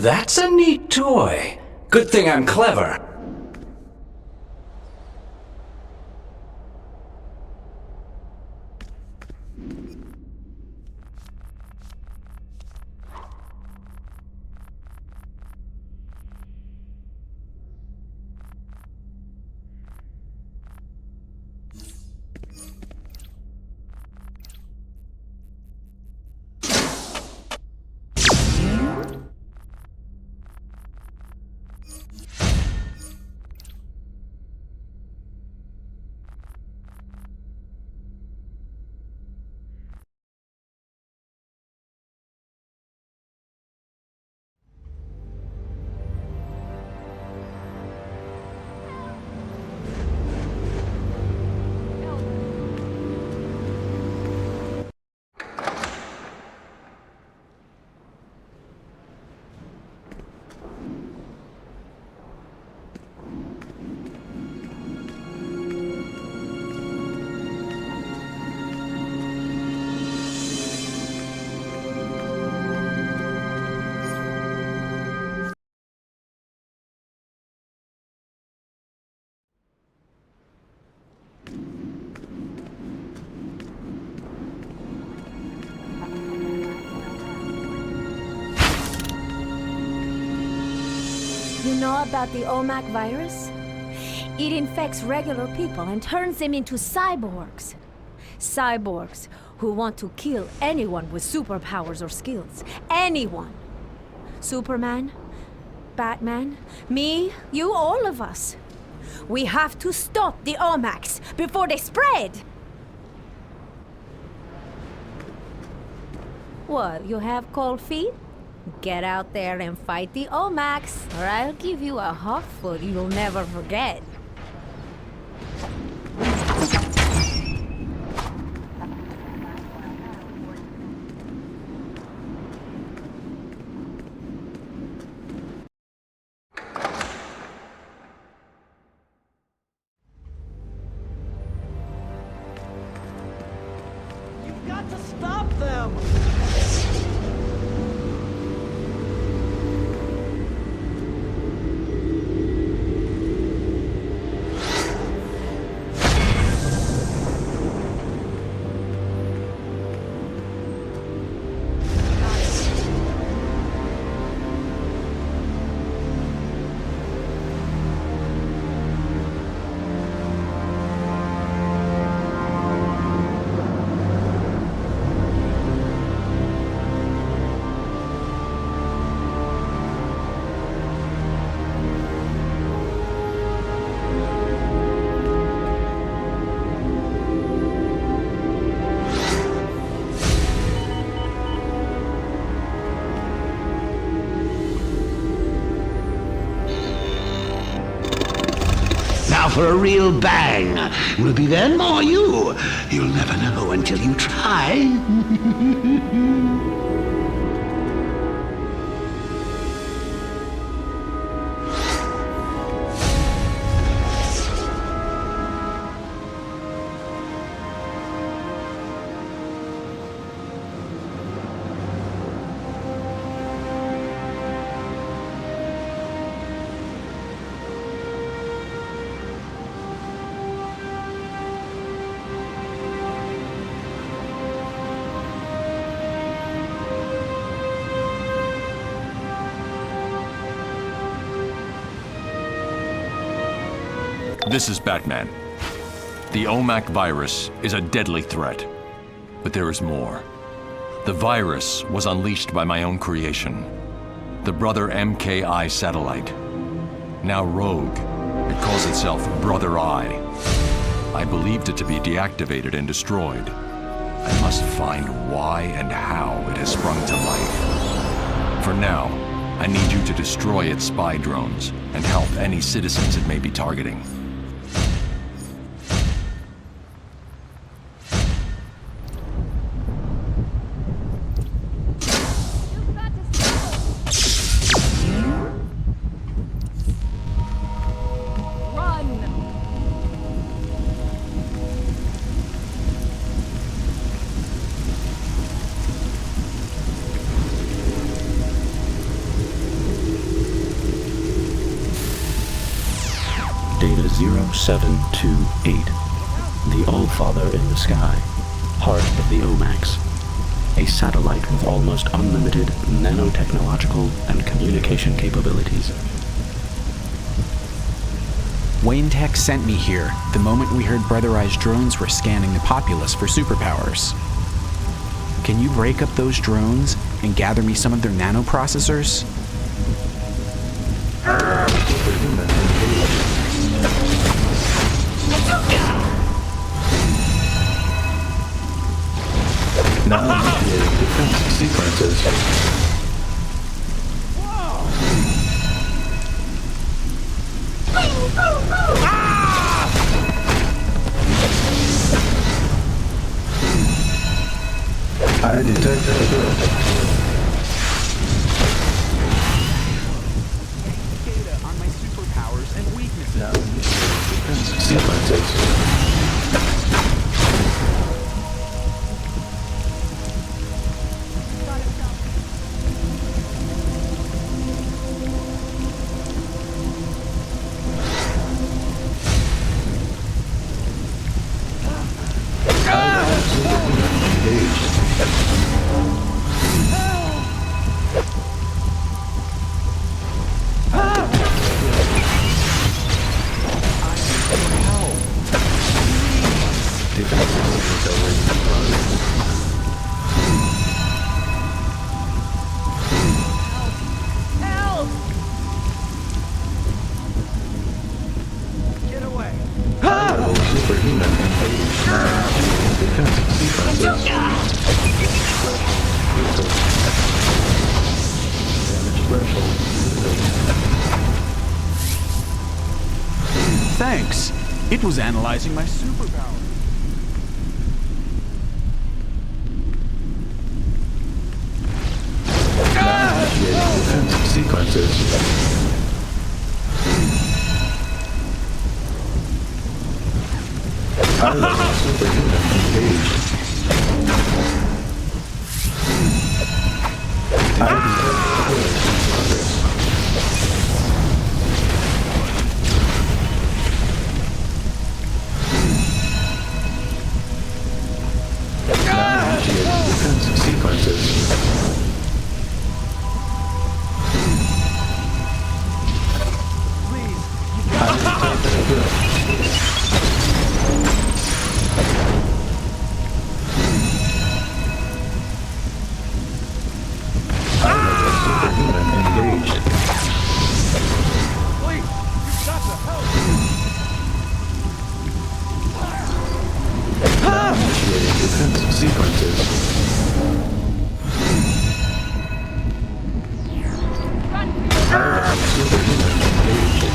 That's a neat toy. Good thing I'm clever. You know about the OMAC virus? It infects regular people and turns them into cyborgs. Cyborgs who want to kill anyone with superpowers or skills. Anyone. Superman, Batman, me, you, all of us. We have to stop the OMACs before they spread! What, you have cold feet? Get out there and fight the OMACs, or I'll give you a hot foot you'll never forget. You've got to stop them! Now for a real bang. Will it be them or you? You'll never know until you try. This is Batman. The OMAC virus is a deadly threat, but there is more. The virus was unleashed by my own creation, the Brother MKI satellite. Now rogue, it calls itself Brother Eye. I believed it to be deactivated and destroyed, I must find why and how it has sprung to life. For now, I need you to destroy its spy drones and help any citizens it may be targeting. Data 0728. The Allfather in the sky. Heart of the Omax. A satellite with almost unlimited nanotechnological and communication capabilities. Wayne Tech sent me here the moment we heard Brotherized drones were scanning the populace for superpowers. Can you break up those drones and gather me some of their nanoprocessors? Now initiating defense sequences. I detect a threat. Data on my superpowers and weaknesses. Now initiating defense sequences. Thanks. It was analyzing my superpower. Defense sequences. Pilot superhuman engaged. Now initiating defense sequences. Defense sequences. Pilot superhuman engaged.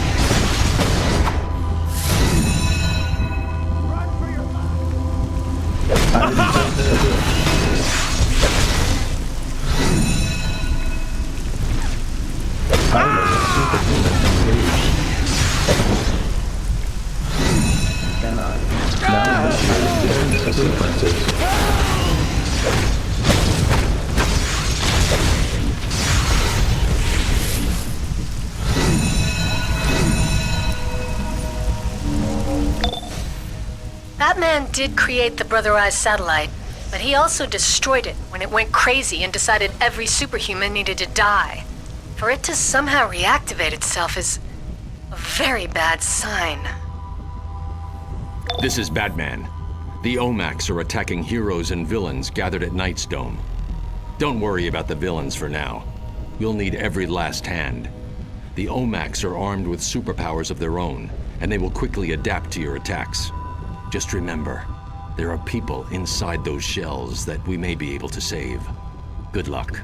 I detect a threat. Pilot superhuman engaged. Now initiating defense sequences. Batman did create the Brotherized satellite, but he also destroyed it when it went crazy and decided every superhuman needed to die. For it to somehow reactivate itself is a very bad sign. This is Batman. The Omax are attacking heroes and villains gathered at Nightstone. Don't worry about the villains for now. You'll need every last hand. The Omax are armed with superpowers of their own, and they will quickly adapt to your attacks. Just remember, There are people inside those shells that we may be able to save. Good luck.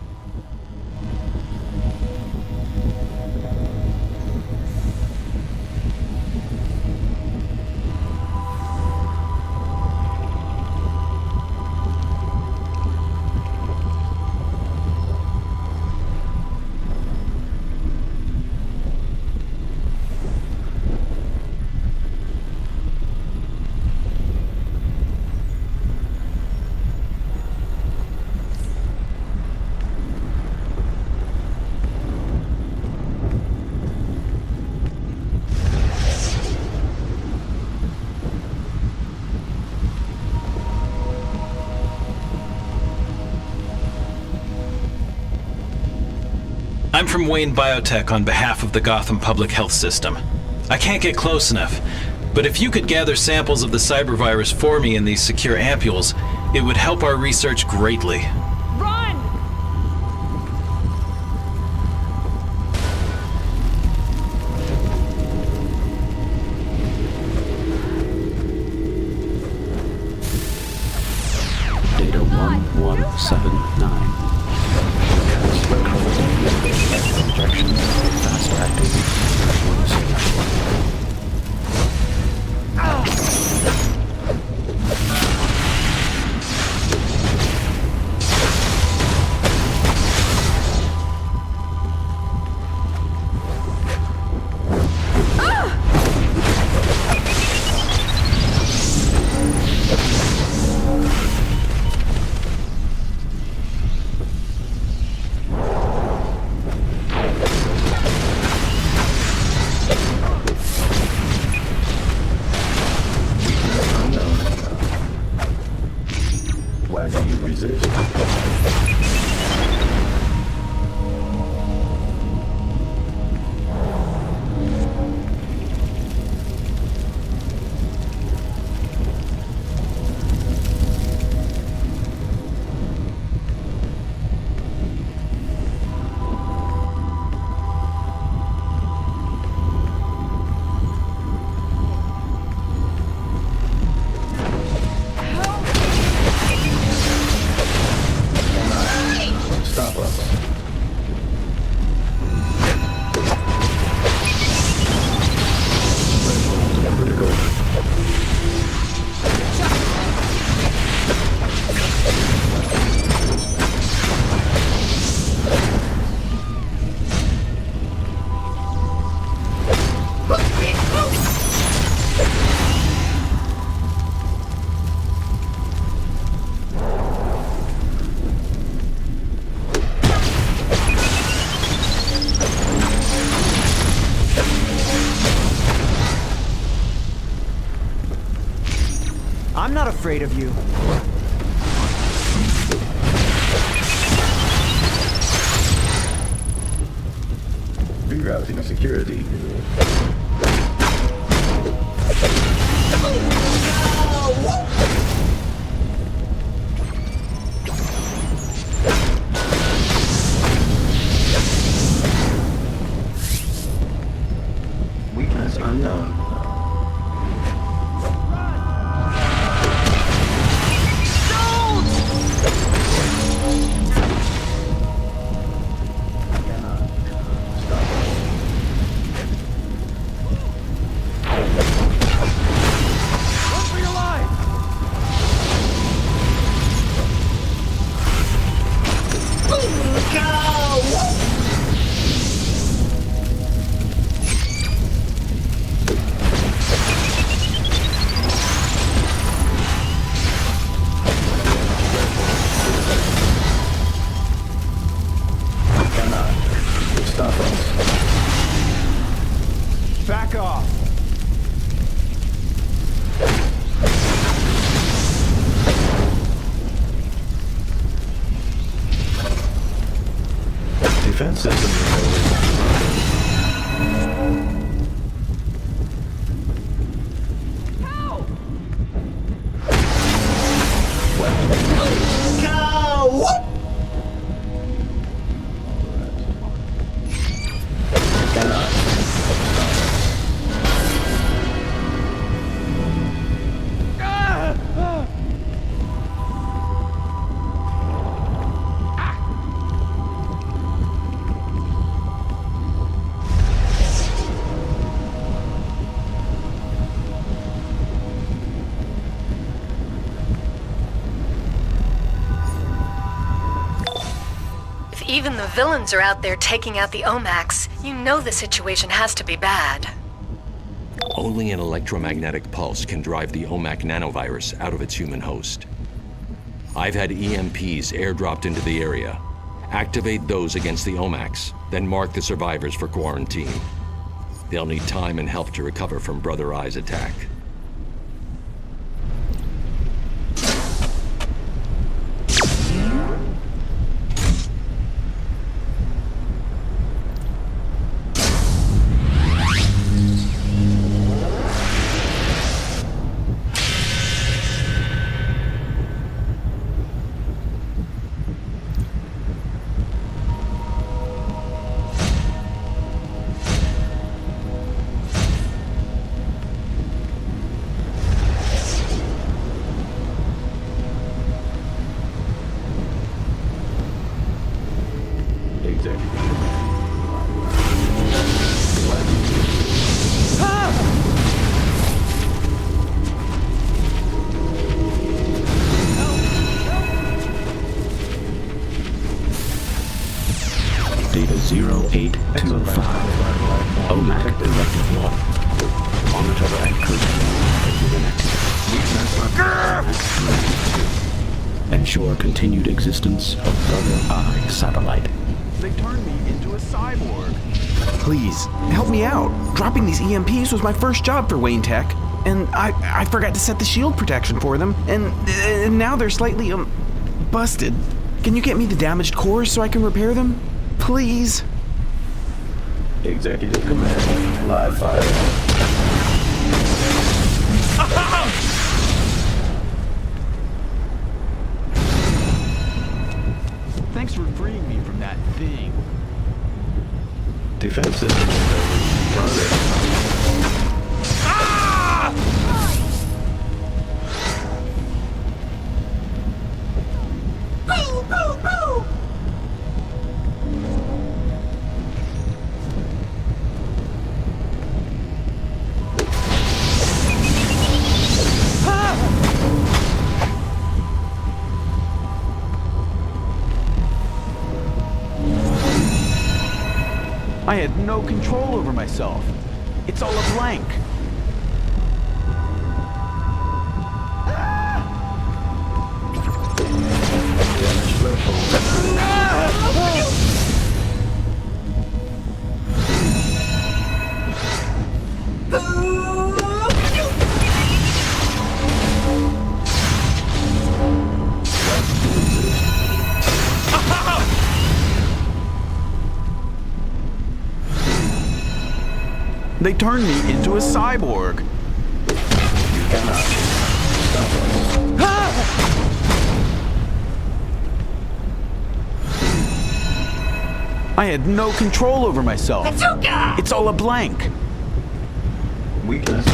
I'm from Wayne Biotech on behalf of the Gotham Public Health System. I can't get close enough, but if you could gather samples of the cybervirus for me in these secure ampules, it would help our research greatly. Run! Data 1179. Injection of fast-acting Why do you resist? Stop us. Critical. I'm not afraid of you. Rerouting security. Weakness unknown. Stop us. Back off. Defense system recovery. even the villains are out there taking out the OMACs, you know the situation has to be bad. Only an electromagnetic pulse can drive the OMAC nanovirus out of its human host. I've had EMPs airdropped into the area. Activate those against the OMACs, then mark the survivors for quarantine. They'll need time and help to recover from Brother Eye's attack. Data 0825. OMAC directive law. Monitor activity. Ensure continued existence of Brother Eye satellite. They turned me into a cyborg. Please, help me out. Dropping these EMPs was my first job for Wayne Tech, and I forgot to set the shield protection for them, and now they're slightly, busted. Can you get me the damaged cores so I can repair them? Please? Executive command. Live fire. Thanks for freeing me from that thing. Defense system. Progress. I had no control over myself. It's all a blank. They turned me into a cyborg. You cannot stop us. I had no control over myself. It's all a blank. Weakness.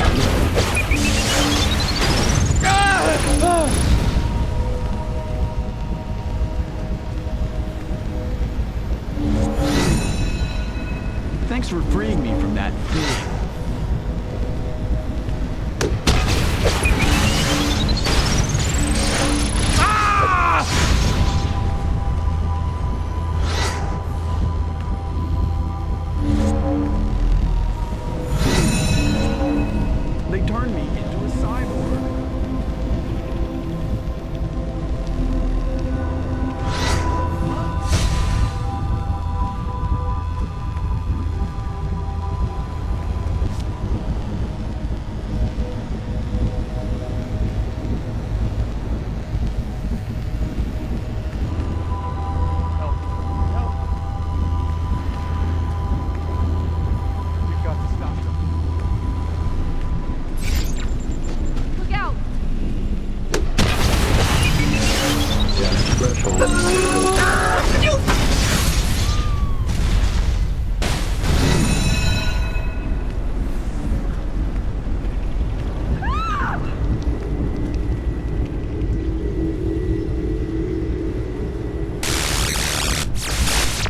Thanks for freeing me from that thing. They turned me into a cyborg.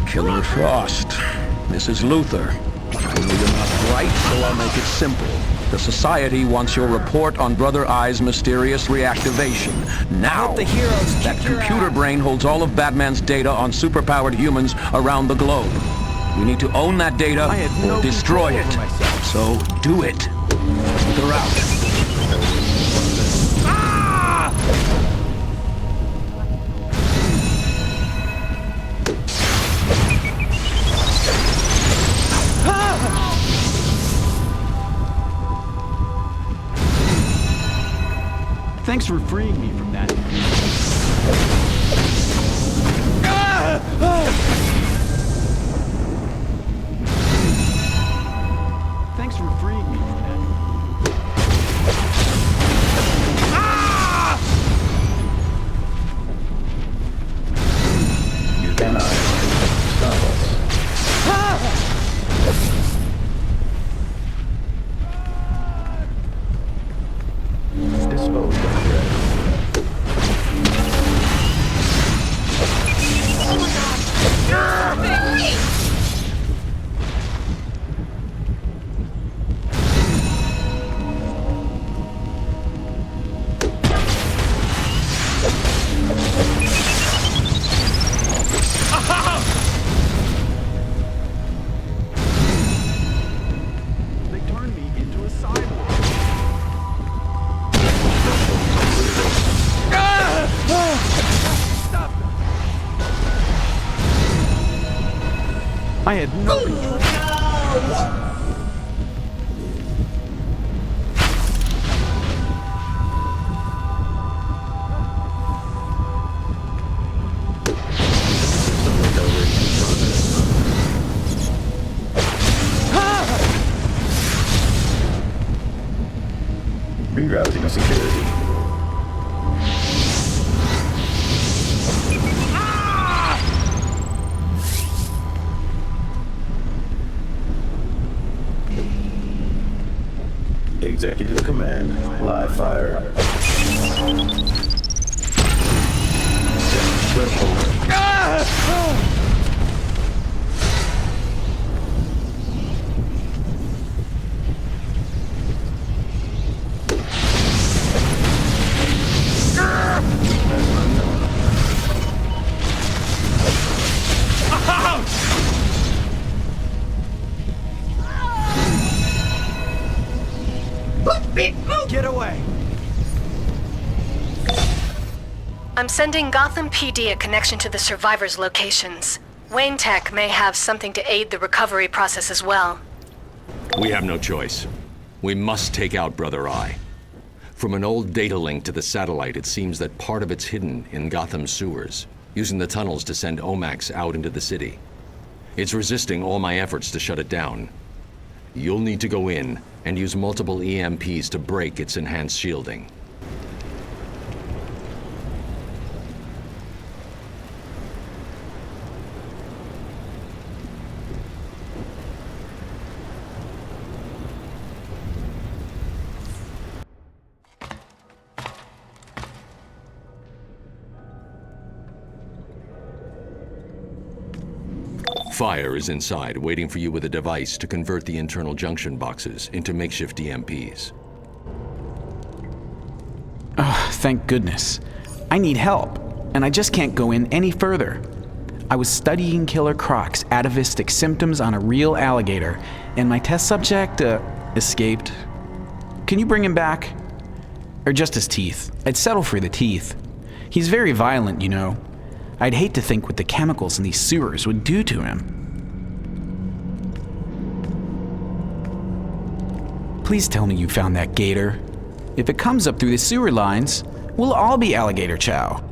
Killer Frost, this is Luther. I know you're not bright, so I'll make it simple. The Society wants your report on Brother Eye's mysterious reactivation. Now! The heroes That computer brain holds all of Batman's data on superpowered humans around the globe. We need to own that data or destroy it. So do it. They're out. Thanks for freeing me from that. Thanks for freeing me from that. You cannot stop us. Dispose of threat. They turned me into a cyborg. I had no control. Rerouting security. Executive command. Live fire. Get away! I'm sending Gotham PD a connection to the survivors' locations. Wayne Tech may have something to aid the recovery process as well. We have no choice. We must take out Brother Eye. From an old data link to the satellite, it seems that part of it's hidden in Gotham's sewers, using the tunnels to send OMACs out into the city. It's resisting all my efforts to shut it down. You'll need to go in and use multiple EMPs to break its enhanced shielding. Fire is inside, waiting for you with a device to convert the internal junction boxes into makeshift EMPs. Oh, thank goodness. I need help, and I just can't go in any further. I was studying Killer Croc's atavistic symptoms on a real alligator, and my test subject, escaped. Can you bring him back? Or just his teeth. I'd settle for the teeth. He's very violent, you know. I'd hate to think what the chemicals in these sewers would do to him. Please tell me you found that gator. If it comes up through the sewer lines, we'll all be alligator chow.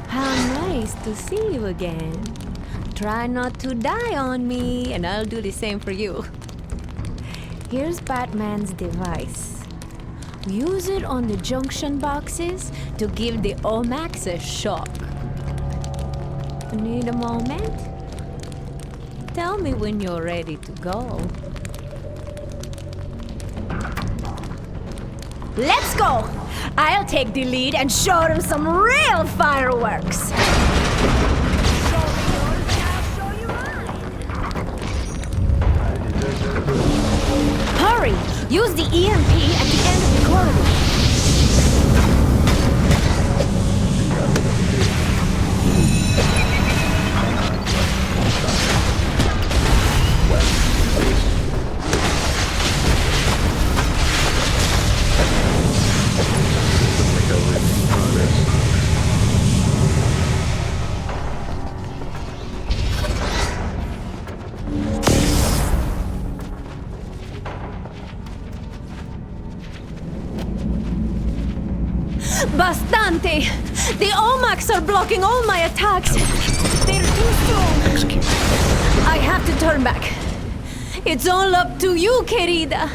How nice to see you again. Try not to die on me, and I'll do the same for you. Here's Batman's device. Use it on the junction boxes to give the OMACs a shock. Need a moment? Tell me when you're ready to go. Let's go! I'll take the lead and show them some real fireworks! Show me yours, I'll show you mine! Use the EMP at the end of the corridor. Bastante! The OMACs are blocking all my attacks! They're too strong! Execute. I have to turn back. It's all up to you, querida!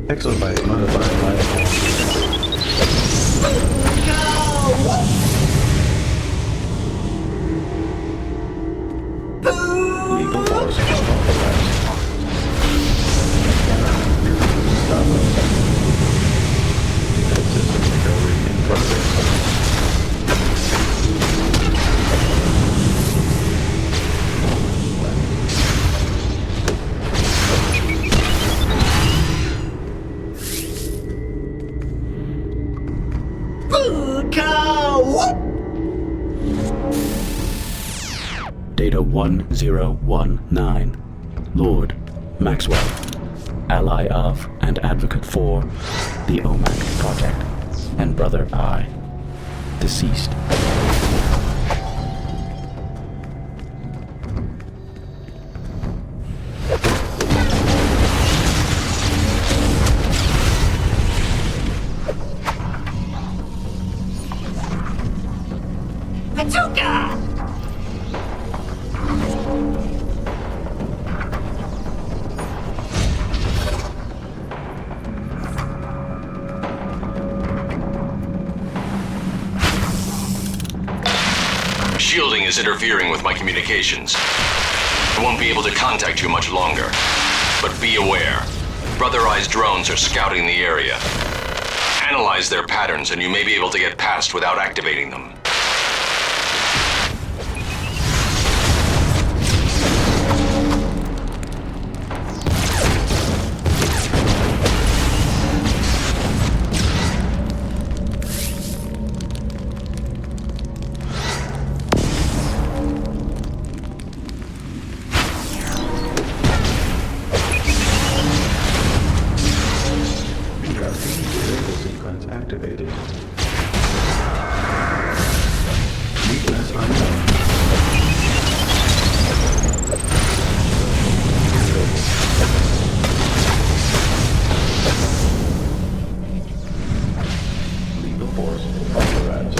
Exobyte modified life. Legal force authorized. Stop us. Defense system recovery in progress. Data 1019. Lord Maxwell, ally of and advocate for the OMAC Project, and Brother I, deceased. Shielding is interfering with my communications. I won't be able to contact you much longer. But be aware, Brother Eye's drones are scouting the area. Analyze their patterns and you may be able to get past without activating them. Activated. Weakness unknown. Legal force authorized.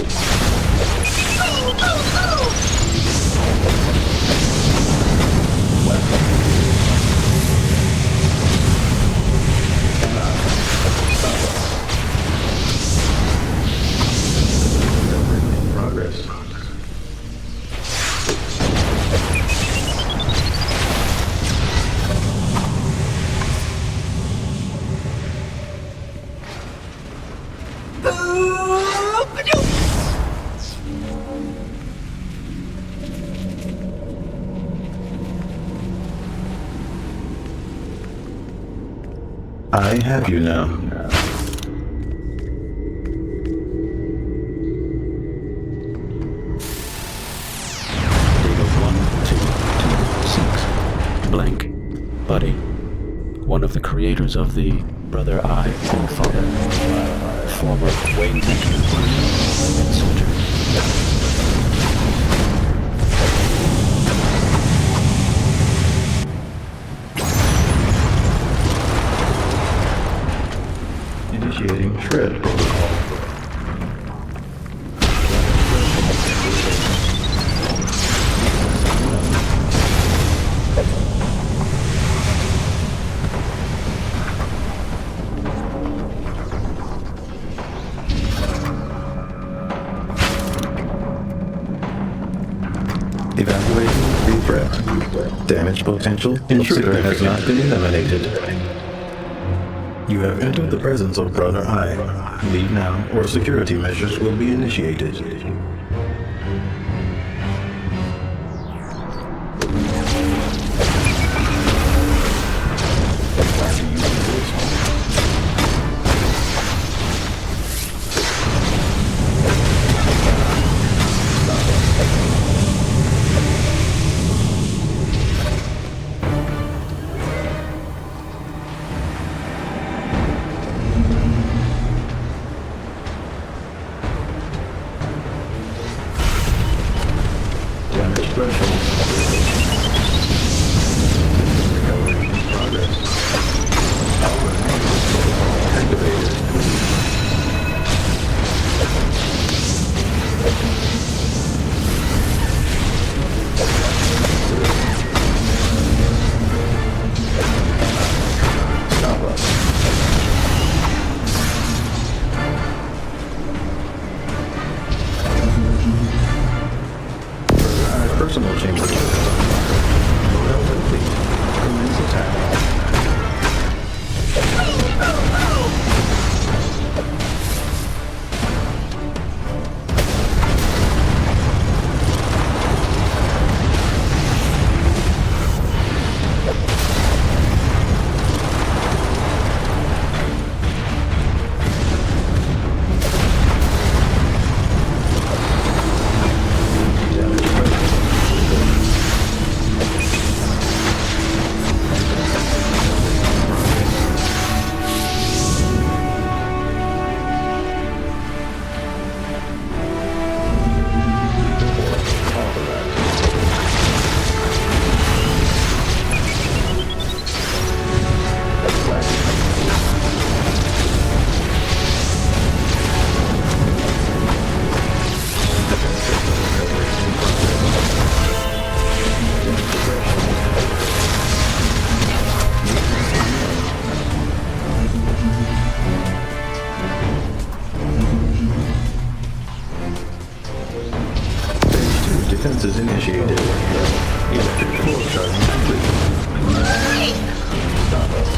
Progress. I have you now. Blank. Buddy. One of the creators of the Brother Eye Allfather. Former Wayne Tech soldier. Initiating shred protocol. Evaluating the threat. Damage potential. Intruder has not been eliminated. You have entered the presence of Brother Eye. Leave now, or security measures will be initiated. Personal chamber. Model complete. Commence attack. Defenses initiated. Electric force charging complete. Stop us.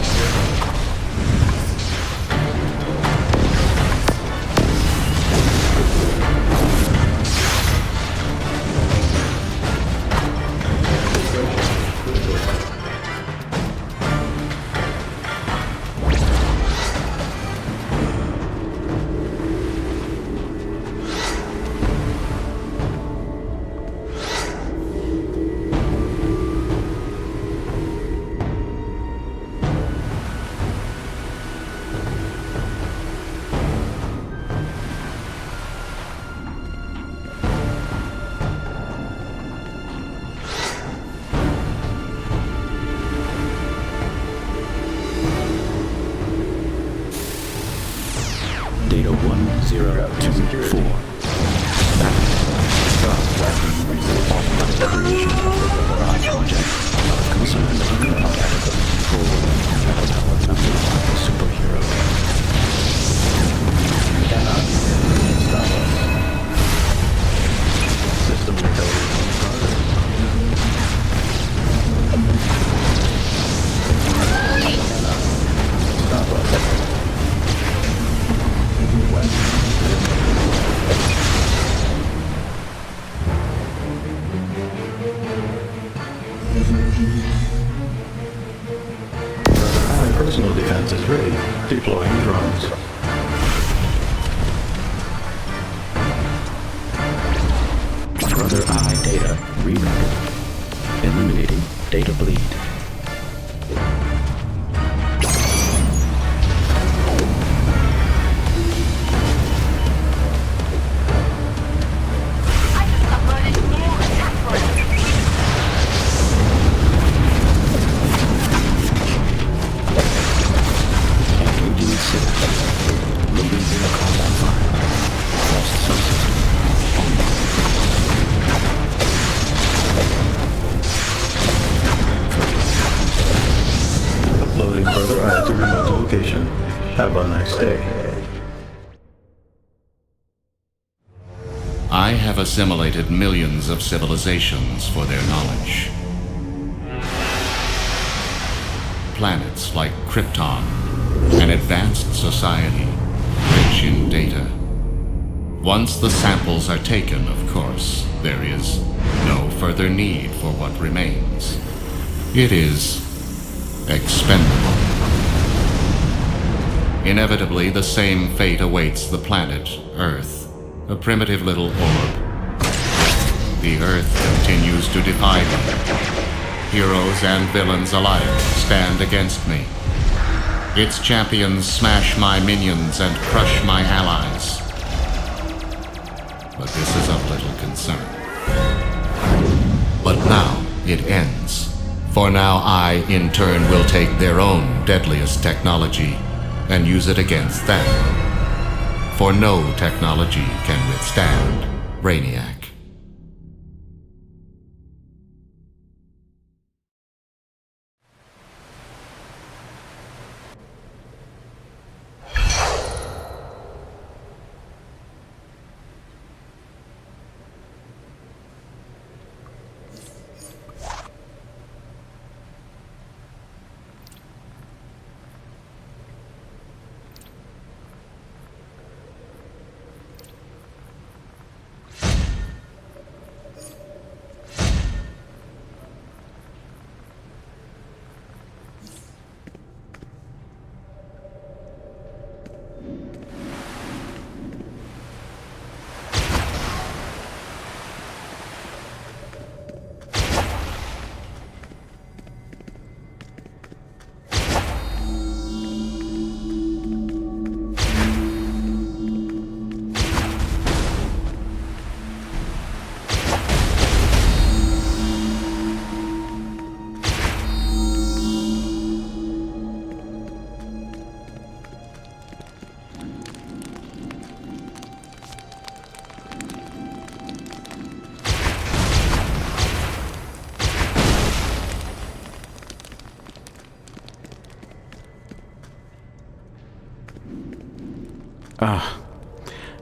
Data 1024. Creation project concerned about superhero. Cannot stop us. System intelligence in progress. Cannot stop us. Personal defense is ready. Deploying drones. Brother Eye data rerouted. Eliminating data bleed. Uploading Brother Eye to remote location. Have a nice day. I have assimilated millions of civilizations for their knowledge. Planets like Krypton, an advanced society, rich in data. Once the samples are taken, of course, there is no further need for what remains. It is expendable. Inevitably, the same fate awaits the planet Earth, a primitive little orb. The Earth continues to defy me. Heroes and villains alike stand against me. Its champions smash my minions and crush my allies. But this is of little concern. But now it ends. For now I, in turn, will take their own deadliest technology and use it against them. For no technology can withstand Brainiac.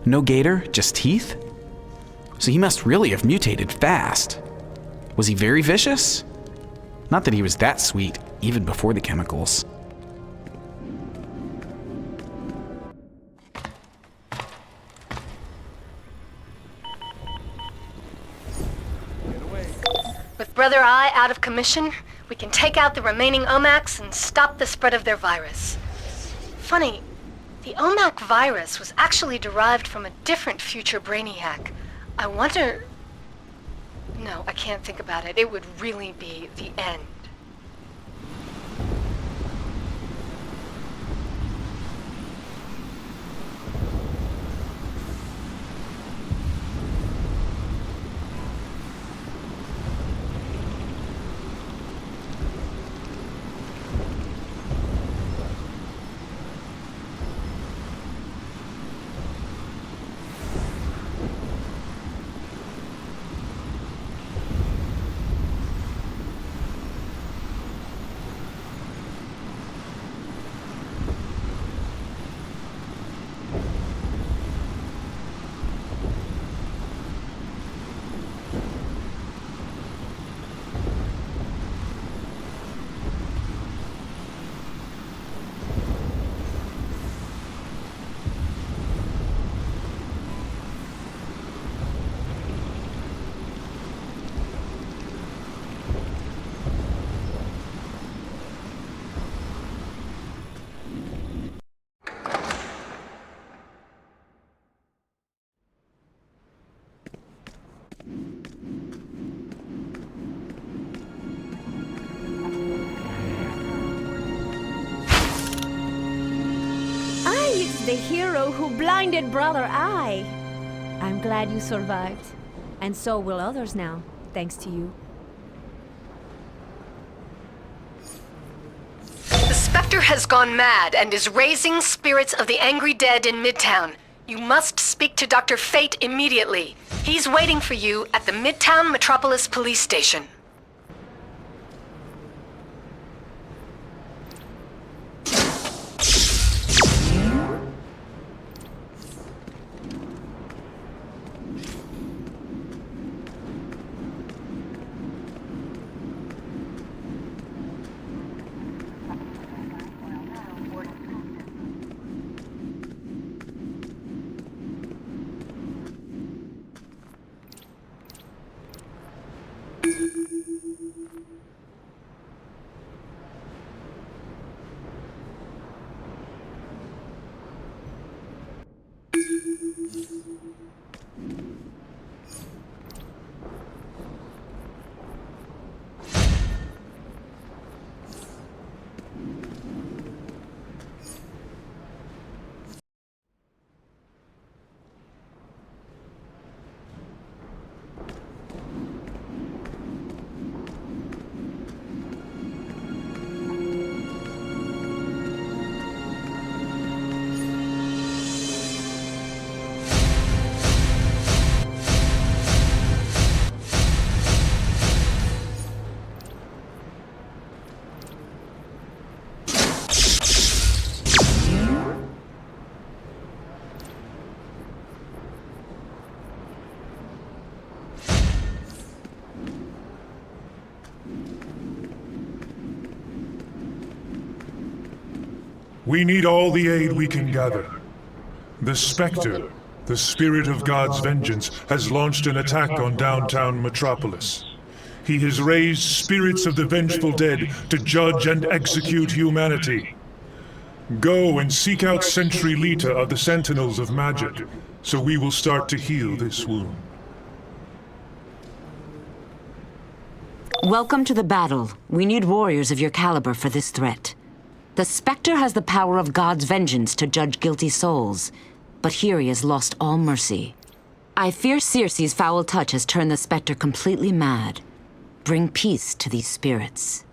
No gator, just teeth? So he must really have mutated fast. Was he very vicious? Not that he was that sweet, even before the chemicals. With Brother Eye out of commission, we can take out the remaining OMACs and stop the spread of their virus. Funny, the OMAC virus was actually derived from a different future Brainiac. I wonder... No, I can't think about it. It would really be the end. The hero who blinded Brother Eye. I'm glad you survived. And so will others now, thanks to you. The Spectre has gone mad and is raising spirits of the angry dead in Midtown. You must speak to Dr. Fate immediately. He's waiting for you at the Midtown Metropolis Police Station. We need all the aid we can gather. The Spectre, the spirit of God's vengeance, has launched an attack on downtown Metropolis. He has raised spirits of the vengeful dead to judge and execute humanity. Go and seek out Sentry Lita of the Sentinels of Magic, so we will start to heal this wound. Welcome to the battle. We need warriors of your caliber for this threat. The Spectre has the power of God's vengeance to judge guilty souls, but here he has lost all mercy. I fear Circe's foul touch has turned the Spectre completely mad. Bring peace to these spirits.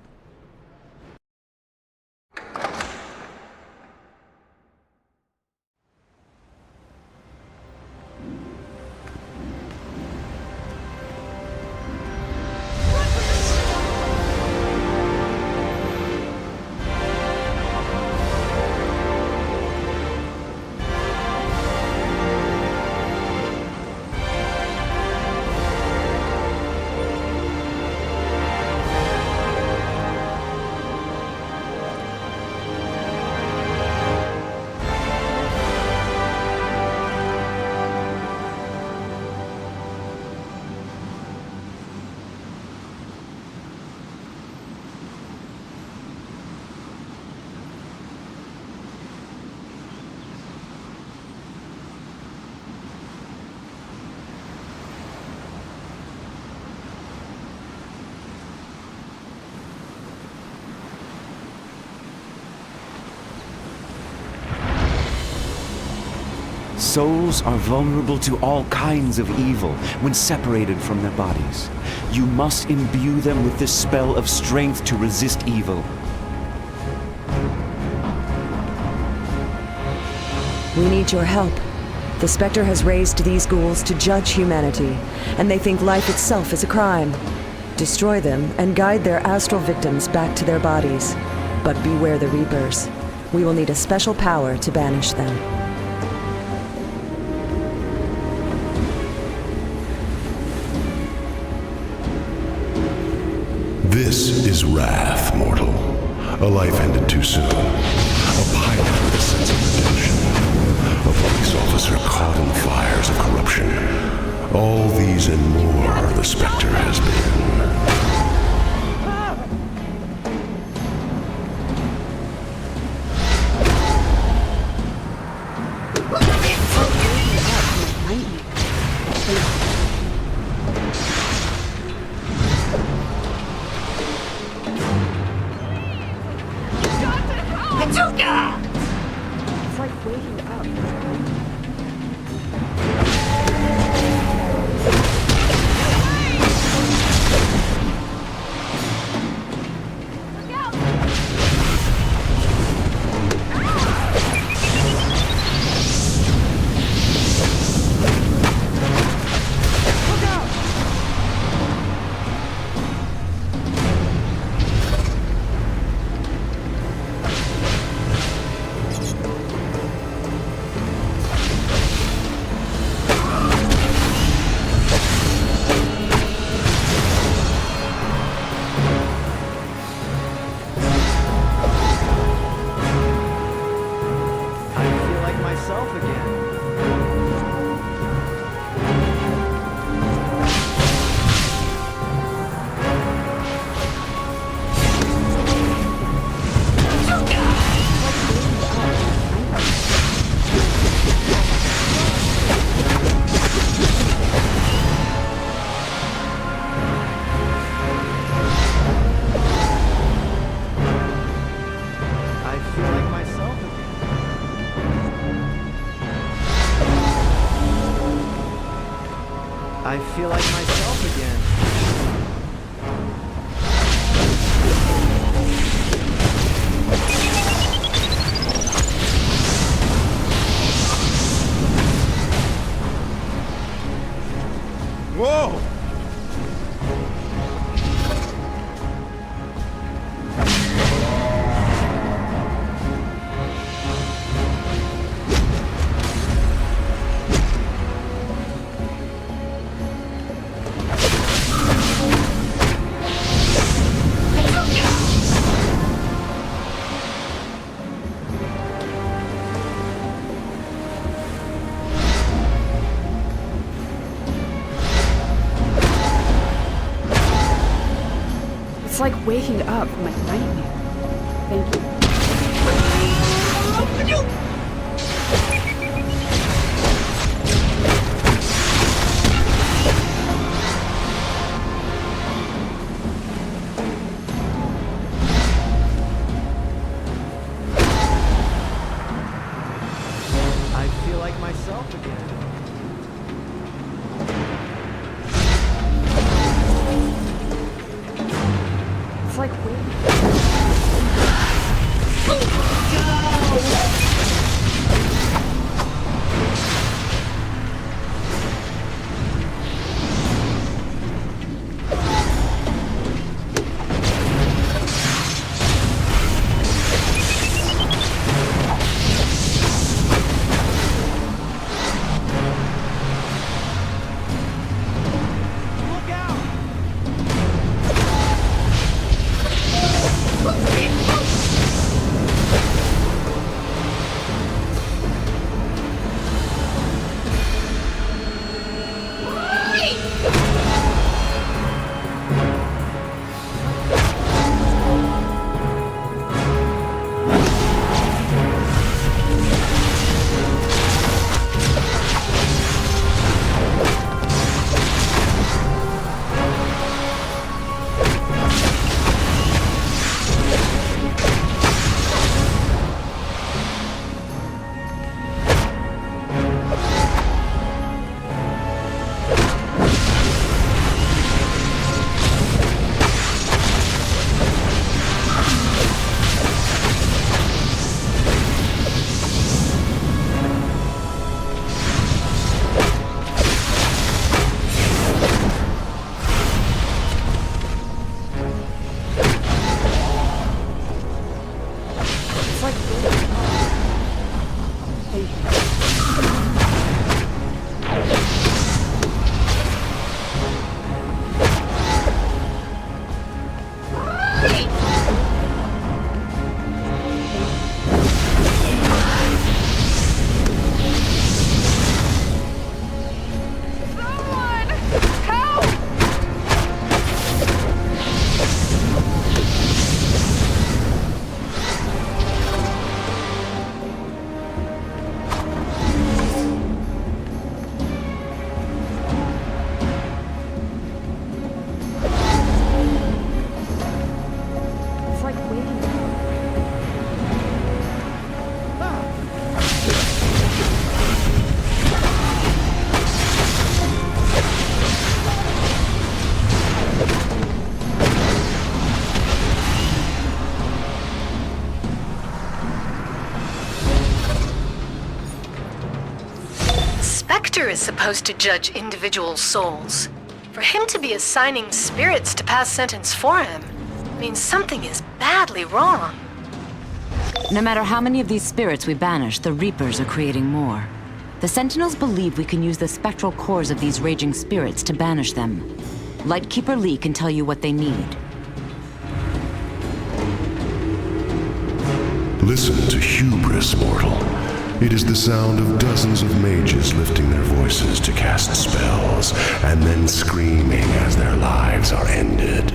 Souls are vulnerable to all kinds of evil when separated from their bodies. You must imbue them with this spell of strength to resist evil. We need your help. The Spectre has raised these ghouls to judge humanity, and they think life itself is a crime. Destroy them and guide their astral victims back to their bodies. But beware the Reapers. We will need a special power to banish them. This is wrath, mortal. A life ended too soon. A pilot with a sense of redemption. A police officer caught in the fires of corruption. All these and more the Spectre has been. It's like waking up. I feel like myself again. Whoa! It's like waking up from a nightmare. Thank you. I feel like myself again. It's like Spectre is supposed to judge individual souls. For him to be assigning spirits to pass sentence for him means something is badly wrong. No matter how many of these spirits we banish, the Reapers are creating more. The Sentinels believe we can use the spectral cores of these raging spirits to banish them. Lightkeeper Lee can tell you what they need. Listen to hubris, mortal. It is the sound of dozens of mages lifting their voices to cast spells, and then screaming as their lives are ended.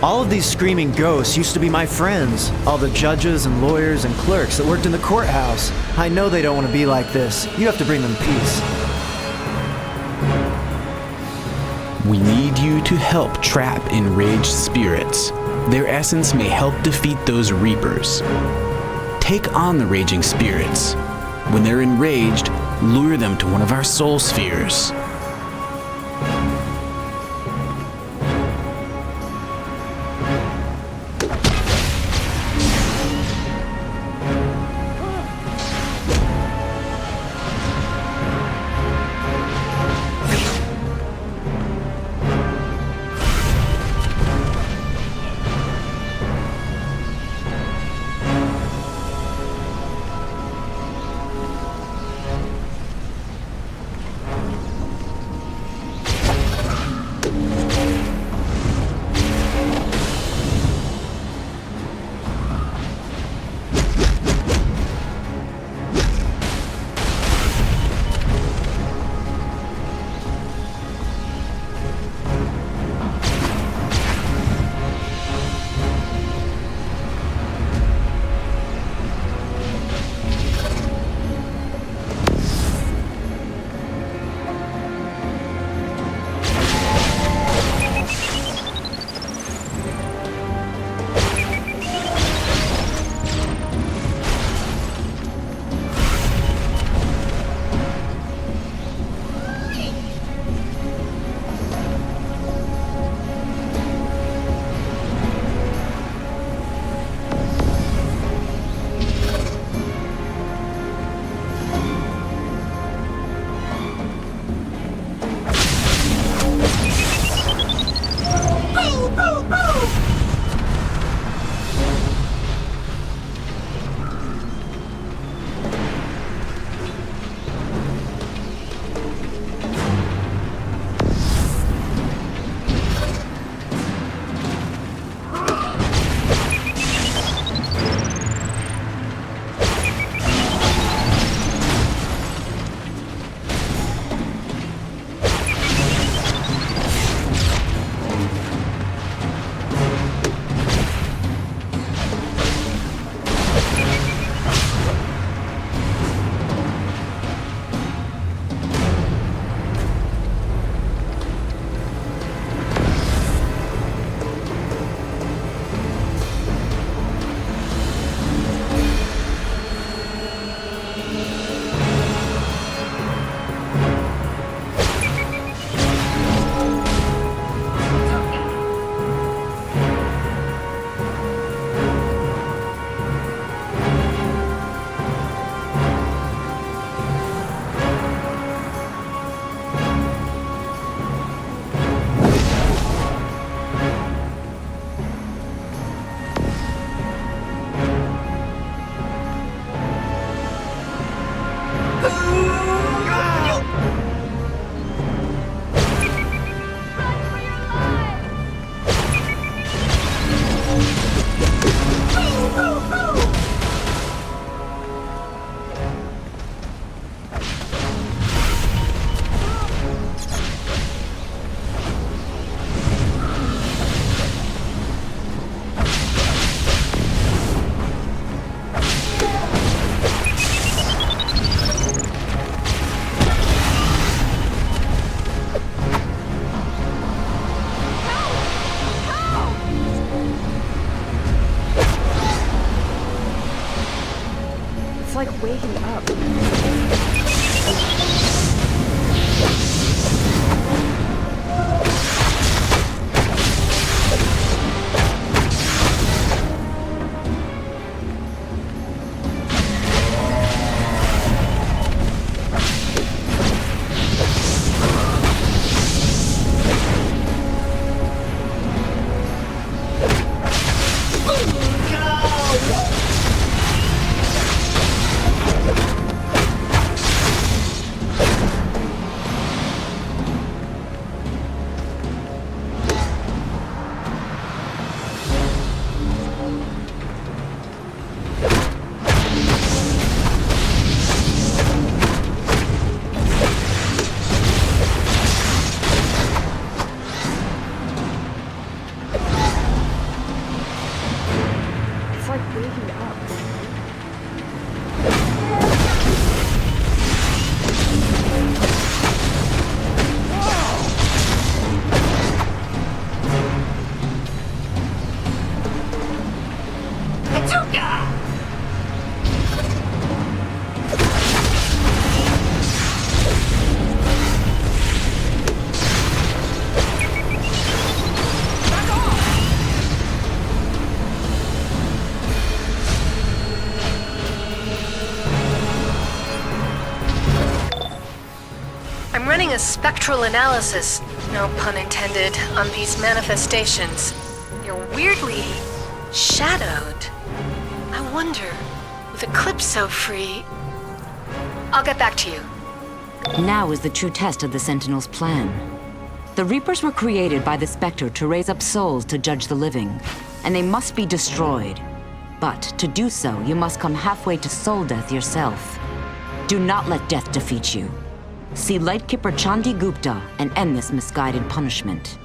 All of these screaming ghosts used to be my friends. All the judges and lawyers and clerks that worked in the courthouse. I know they don't want to be like this. You have to bring them peace. We need you to help trap enraged spirits. Their essence may help defeat those Reapers. Take on the raging spirits. When they're enraged, lure them to one of our soul spheres. waking up. Running a spectral analysis, no pun intended, on these manifestations. They're weirdly shadowed. I wonder, with Eclipse so free... I'll get back to you. Now is the true test of the Sentinel's plan. The Reapers were created by the Spectre to raise up souls to judge the living, and they must be destroyed. But to do so, you must come halfway to soul death yourself. Do not let death defeat you. See Lightkeeper Chandi Gupta and end this misguided punishment.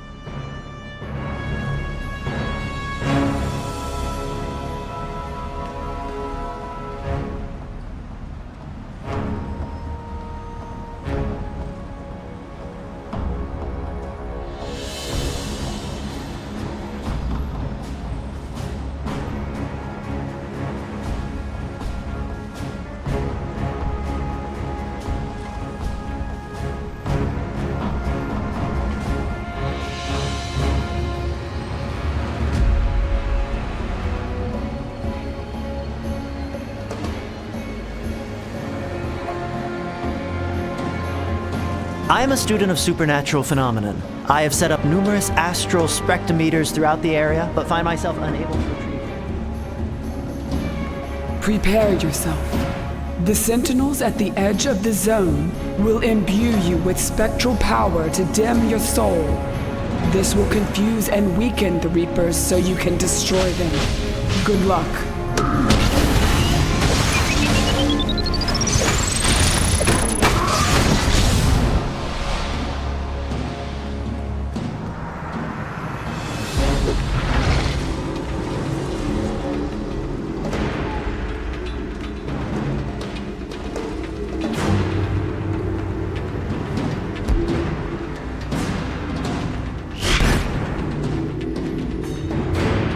I am a student of supernatural phenomenon. I have set up numerous astral spectrometers throughout the area, but find myself unable to retrieve. Prepare yourself. The Sentinels at the edge of the zone will imbue you with spectral power to dim your soul. This will confuse and weaken the Reapers so you can destroy them. Good luck.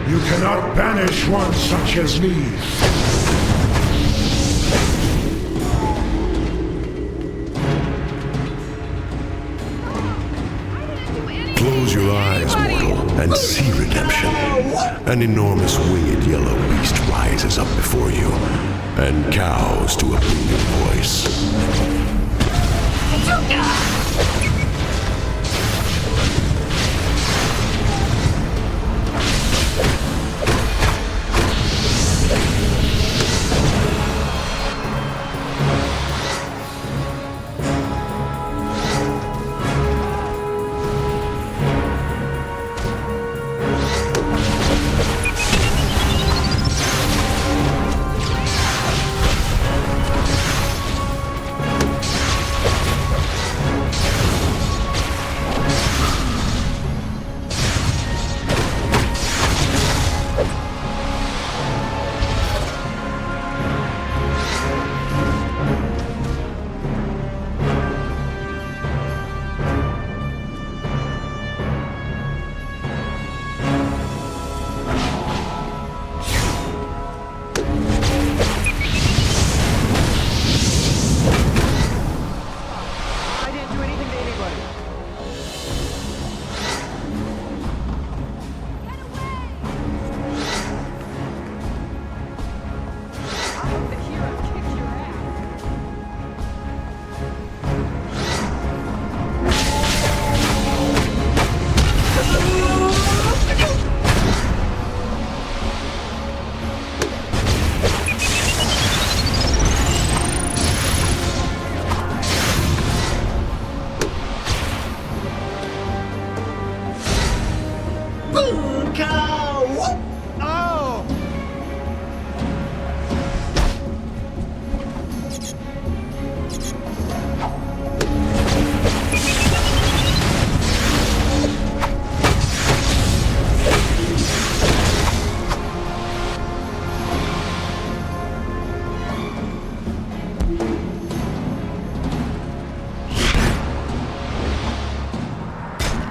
You cannot banish one such as me. Close your eyes, mortal, and see redemption. An enormous winged yellow beast rises up before you, and cows to a booming voice.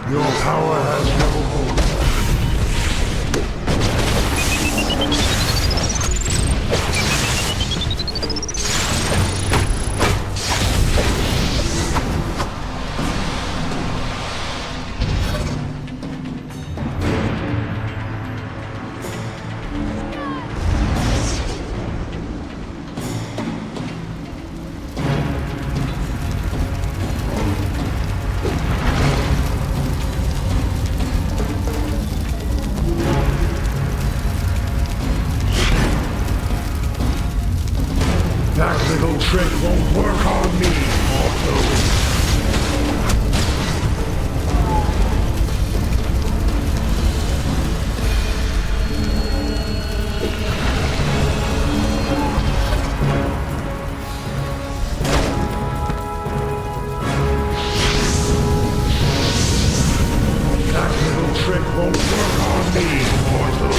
Your power has no hold. That little trick won't work on me, mortal. That little trick won't work on me, mortal.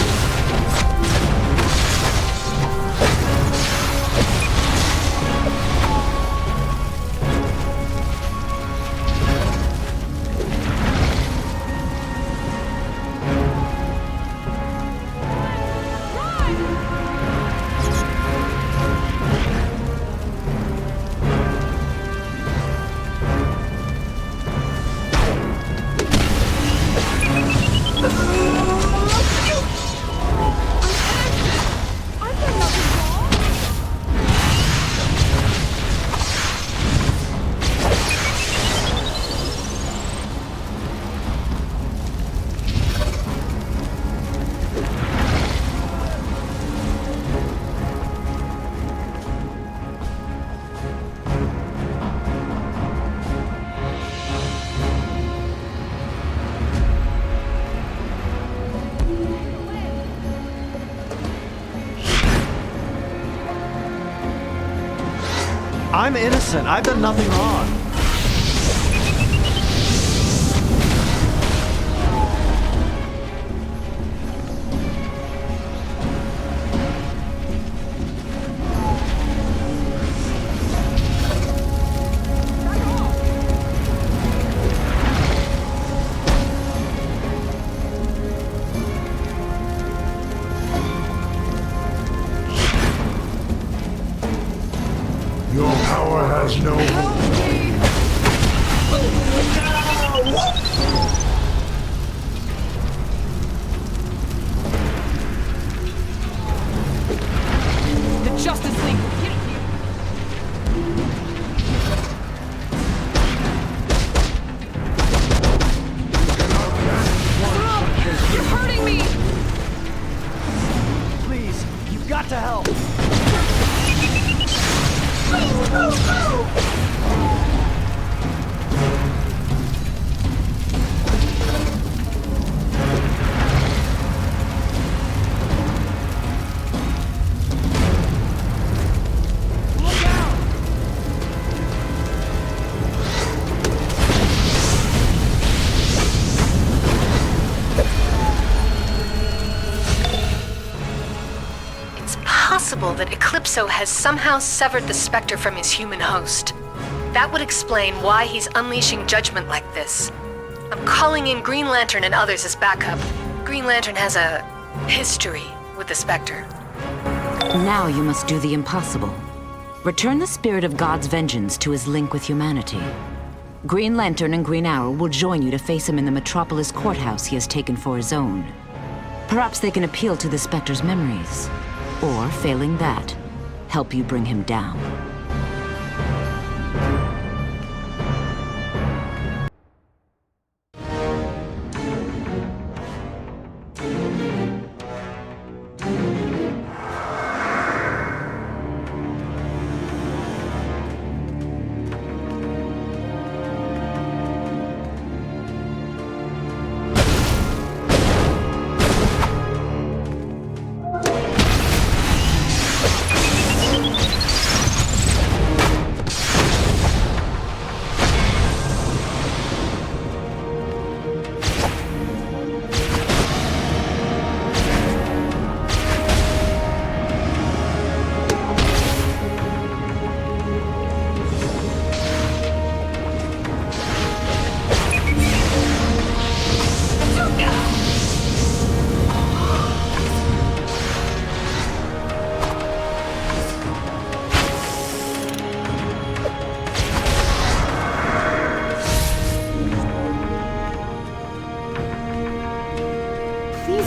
I'm innocent. I've done nothing wrong. Your power has no hold. The Justice League will get you. You're hurting me! Please, you've got to help. Possible that Eclipso has somehow severed the Spectre from his human host. That would explain why he's unleashing judgment like this. I'm calling in Green Lantern and others as backup. Green Lantern has a history with the Spectre. Now you must do the impossible. Return the spirit of God's vengeance to his link with humanity. Green Lantern and Green Arrow will join you to face him in the Metropolis courthouse he has taken for his own. Perhaps they can appeal to the Spectre's memories. Or, failing that, help you bring him down.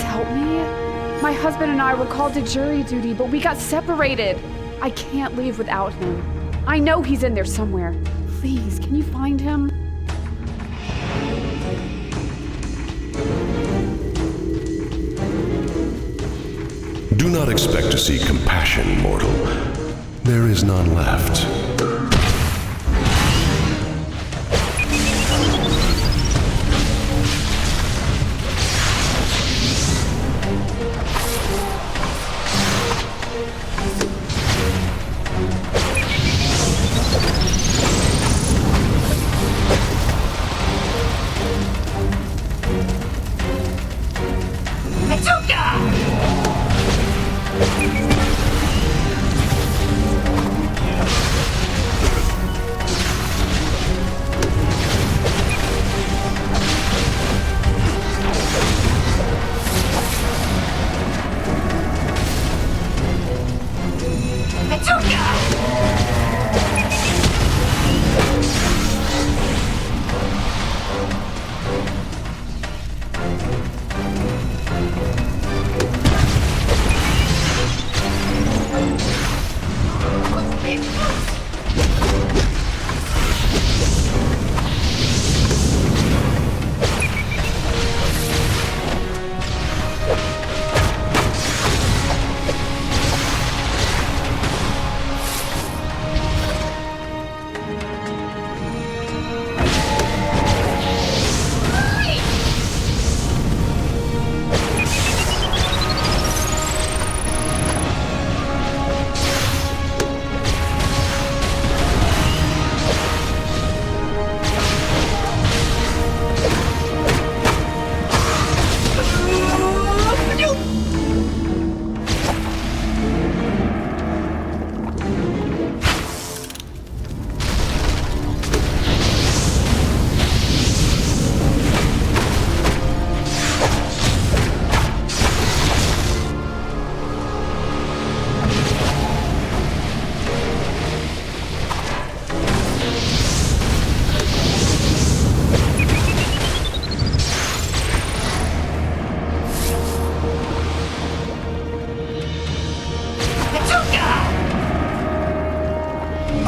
help me? My husband and I were called to jury duty, but we got separated. I can't leave without him. I know he's in there somewhere. Please, can you find him? Do not expect to see compassion, mortal. There is none left.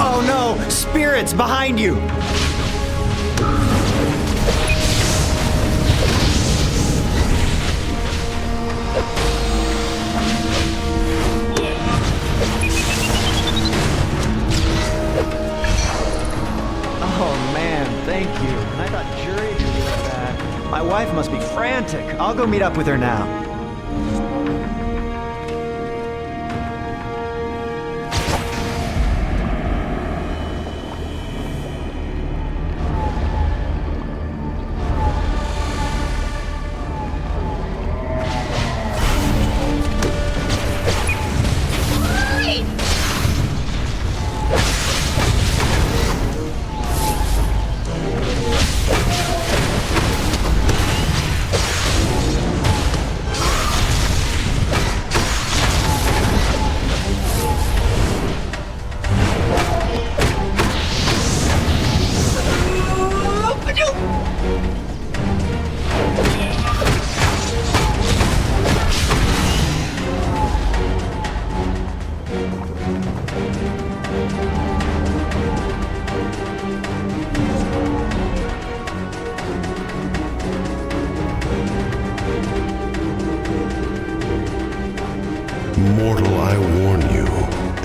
Oh no! Spirits behind you! Oh man, thank you. I thought jury duty was bad. My wife must be frantic. I'll go meet up with her now. Mortal, I warn you,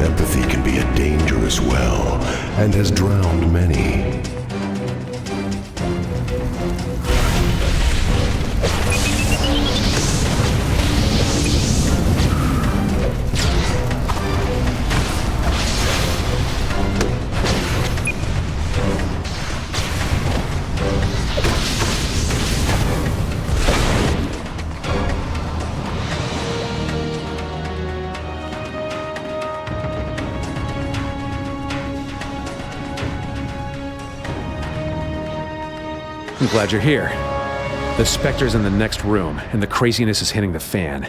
empathy can be a dangerous well, and has drowned many. I'm glad you're here. The Spectre's in the next room, and the craziness is hitting the fan.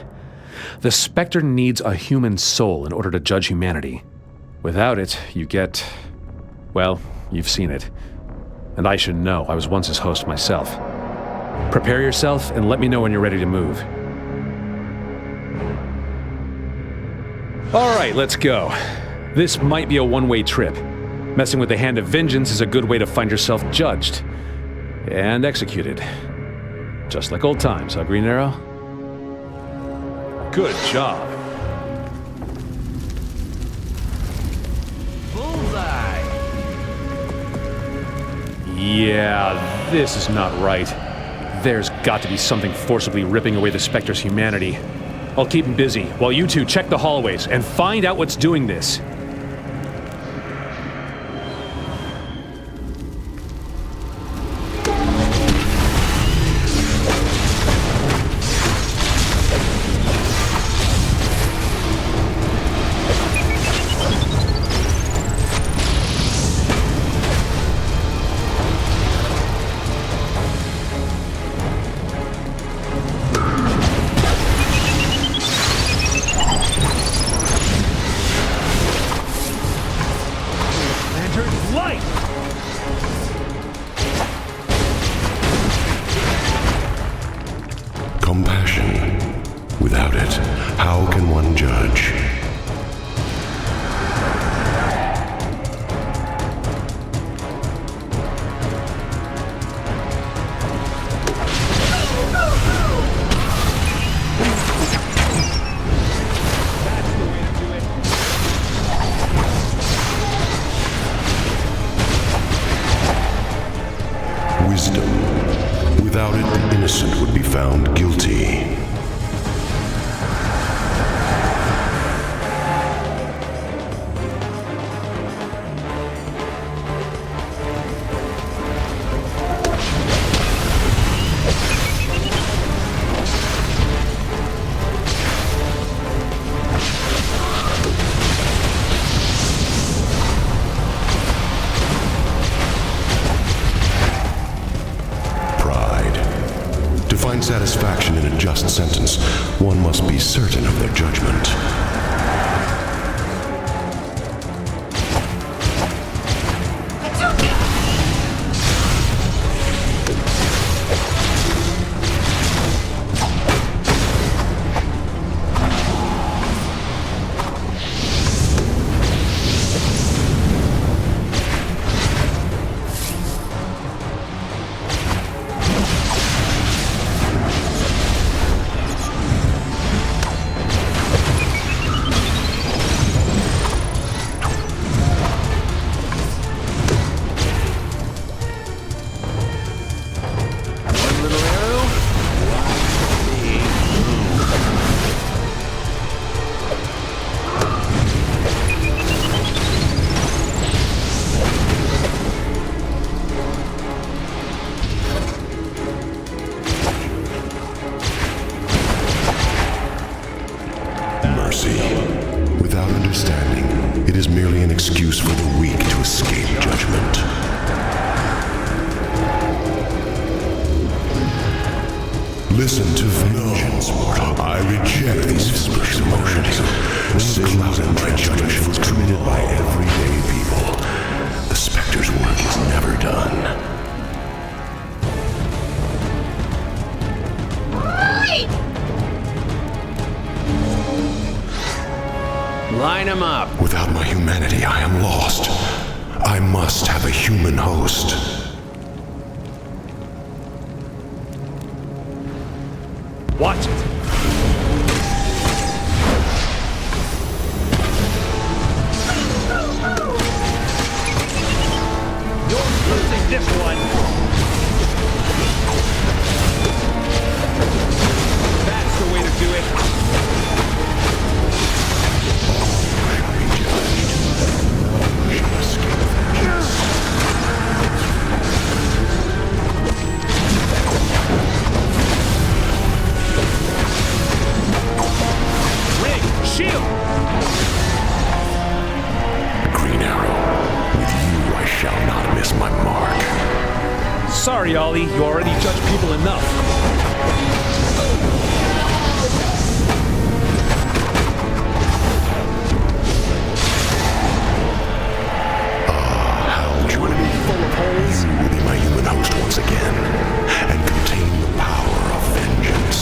The Spectre needs a human soul in order to judge humanity. Without it, you get... well, you've seen it. And I should know, I was once his host myself. Prepare yourself, and let me know when you're ready to move. Alright, let's go. This might be a one-way trip. Messing with the Hand of Vengeance is a good way to find yourself judged. And executed. Just like old times, huh, Green Arrow? Good job. Bullseye! Yeah, this is not right. There's got to be something forcibly ripping away the Spectre's humanity. I'll keep him busy, while you two check the hallways and find out what's doing this. Compassion. Without it, how can one judge? Wisdom. Without it, the innocent would be found guilty. To find satisfaction in a just sentence, one must be certain of their judgment. Without understanding, it is merely an excuse for the weak to escape judgment. Listen to vengeance, mortal. I reject these foolish emotions. Sins and my judgment was committed by everyday people. The Spectre's work is never done. Line him up. Without my humanity, I am lost. I must have a human host. Watch it. You're losing this one. That's the way to do it. Shield! Green Arrow, with you I shall not miss my mark. Sorry, Ollie, you already judge people enough. You will be my human host once again, and contain the power of vengeance.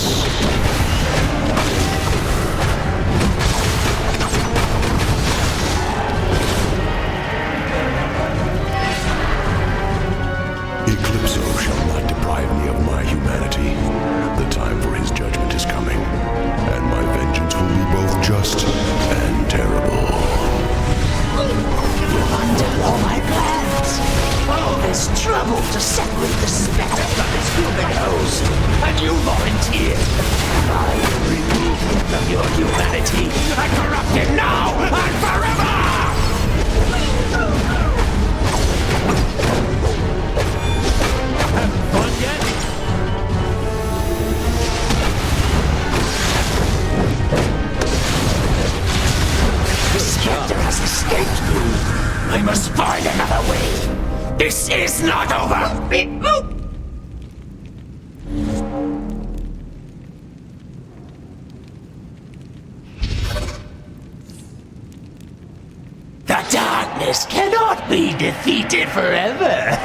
your humanity and corrupt it now and forever! Having fun yet? The Spectre has escaped me. I must find another way. This is not over. The darkness cannot be defeated forever.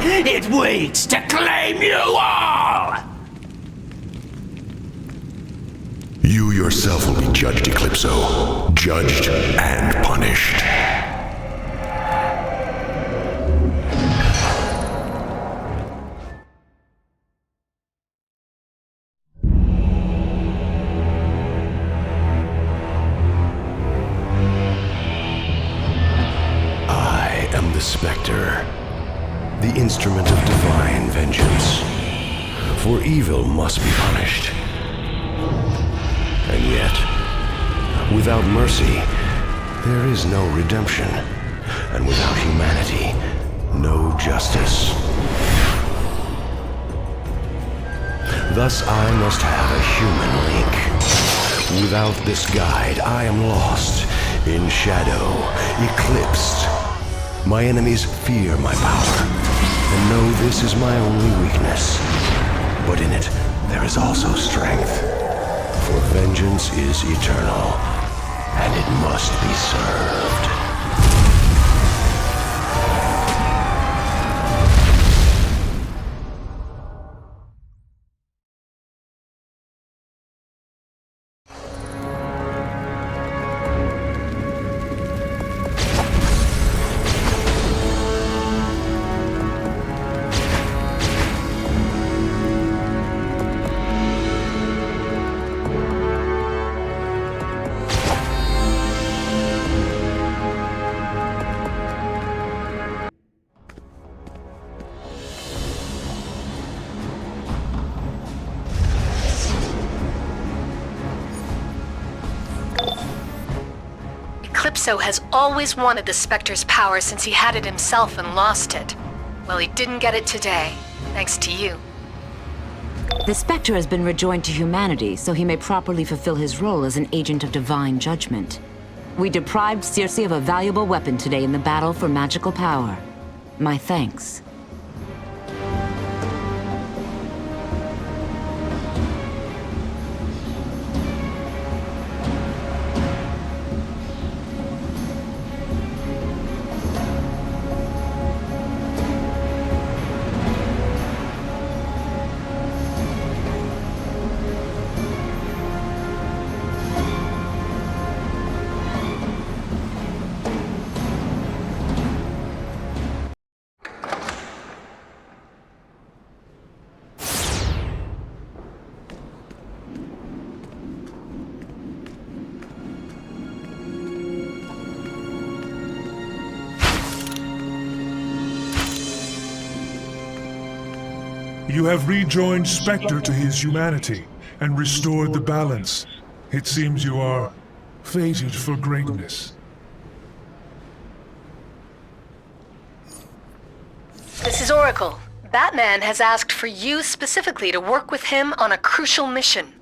It waits to claim you all! You yourself will be judged, Eclipso. Judged and punished. I am the Spectre, the instrument of divine vengeance. For evil must be punished. And yet, without mercy, there is no redemption. And without humanity, no justice. Thus I must have a human link. Without this guide, I am lost, in shadow, eclipsed. My enemies fear my power, and know this is my only weakness. But in it, there is also strength. For vengeance is eternal, and it must be served. Eclipso has always wanted the Spectre's power since he had it himself and lost it. Well, he didn't get it today, thanks to you. The Spectre has been rejoined to humanity, so he may properly fulfill his role as an agent of divine judgment. We deprived Circe of a valuable weapon today in the battle for magical power. My thanks. You have rejoined Spectre to his humanity and restored the balance. It seems you are fated for greatness. This is Oracle. Batman has asked for you specifically to work with him on a crucial mission.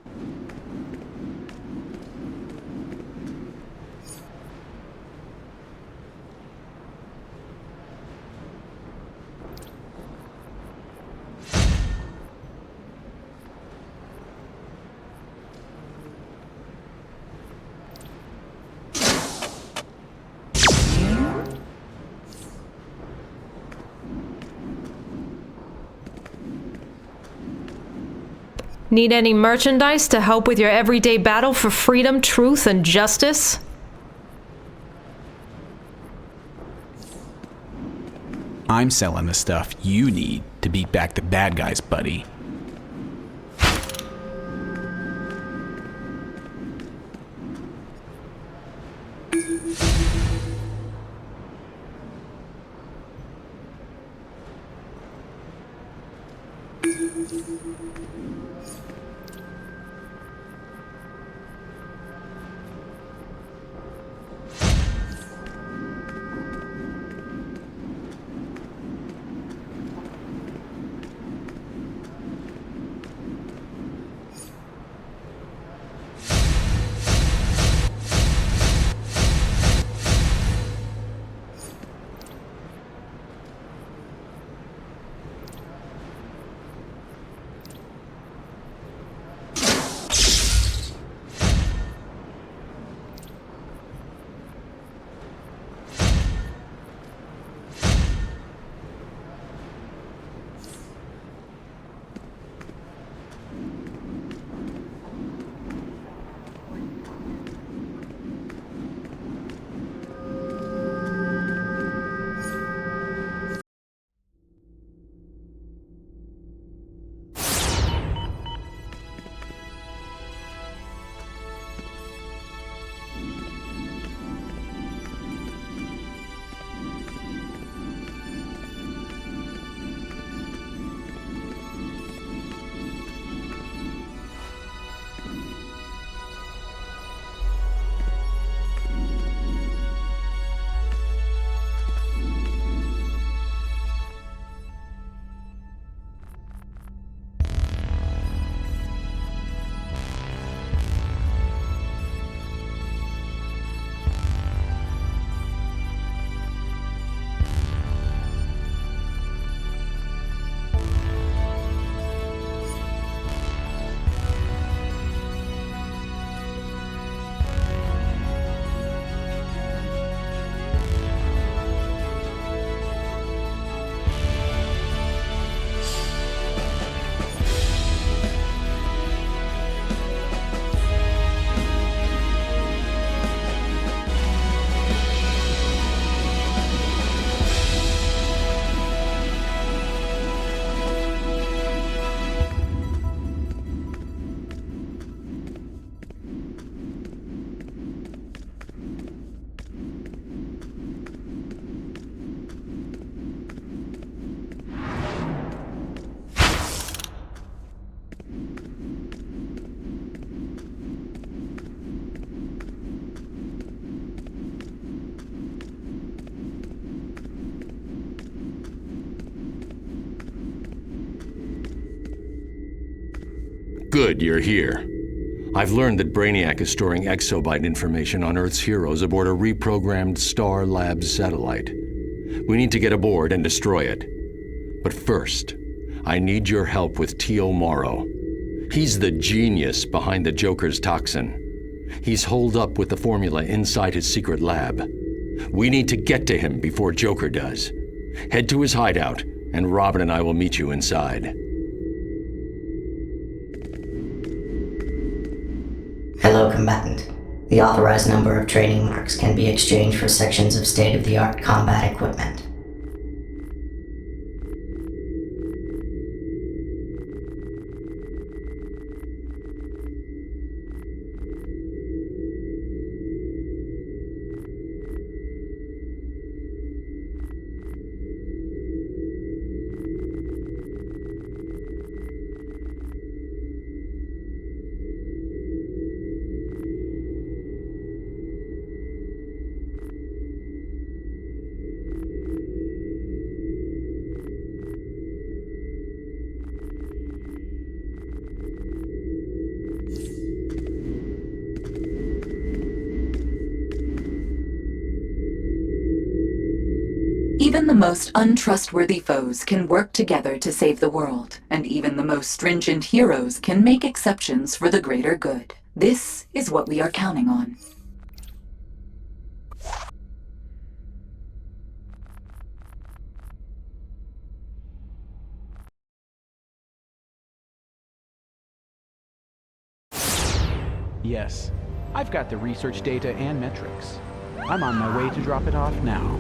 Need any merchandise to help with your everyday battle for freedom, truth, and justice? I'm selling the stuff you need to beat back the bad guys, buddy. Good, you're here. I've learned that Brainiac is storing exobyte information on Earth's heroes aboard a reprogrammed Star Labs satellite. We need to get aboard and destroy it. But first, I need your help with Tio Morrow. He's the genius behind the Joker's toxin. He's holed up with the formula inside his secret lab. We need to get to him before Joker does. Head to his hideout, and Robin and I will meet you inside. Hello, combatant. The authorized number of training marks can be exchanged for sections of state-of-the-art combat equipment. Even the most untrustworthy foes can work together to save the world, and even the most stringent heroes can make exceptions for the greater good. This is what we are counting on. Yes, I've got the research data and metrics. I'm on my way to drop it off now.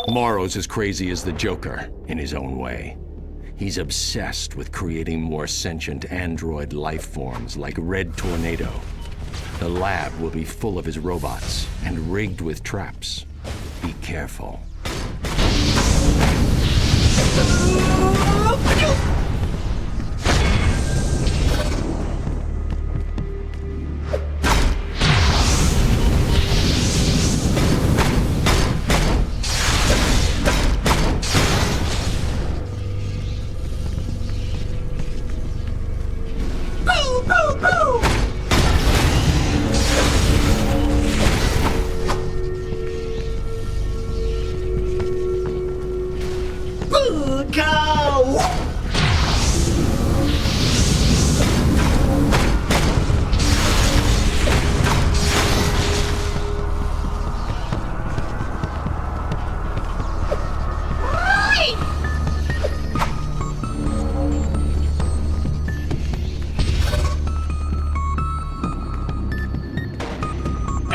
Morrow's as crazy as the Joker, in his own way. He's obsessed with creating more sentient android life forms like Red Tornado. The lab will be full of his robots and rigged with traps. Be careful.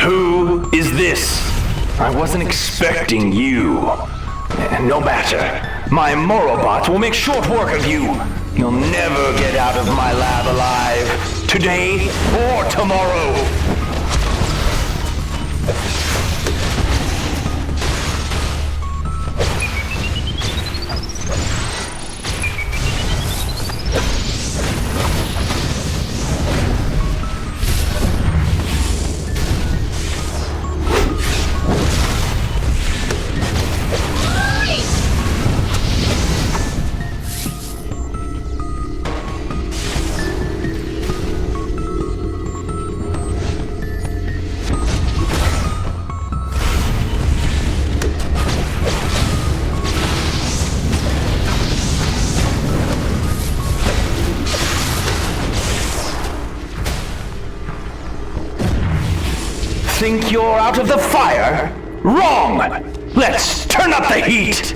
Who is this? I wasn't expecting you. No matter. My Morrowbot will make short work of you. You'll never get out of my lab alive. Today or tomorrow. think you're out of the fire? Wrong! Let's turn up the heat!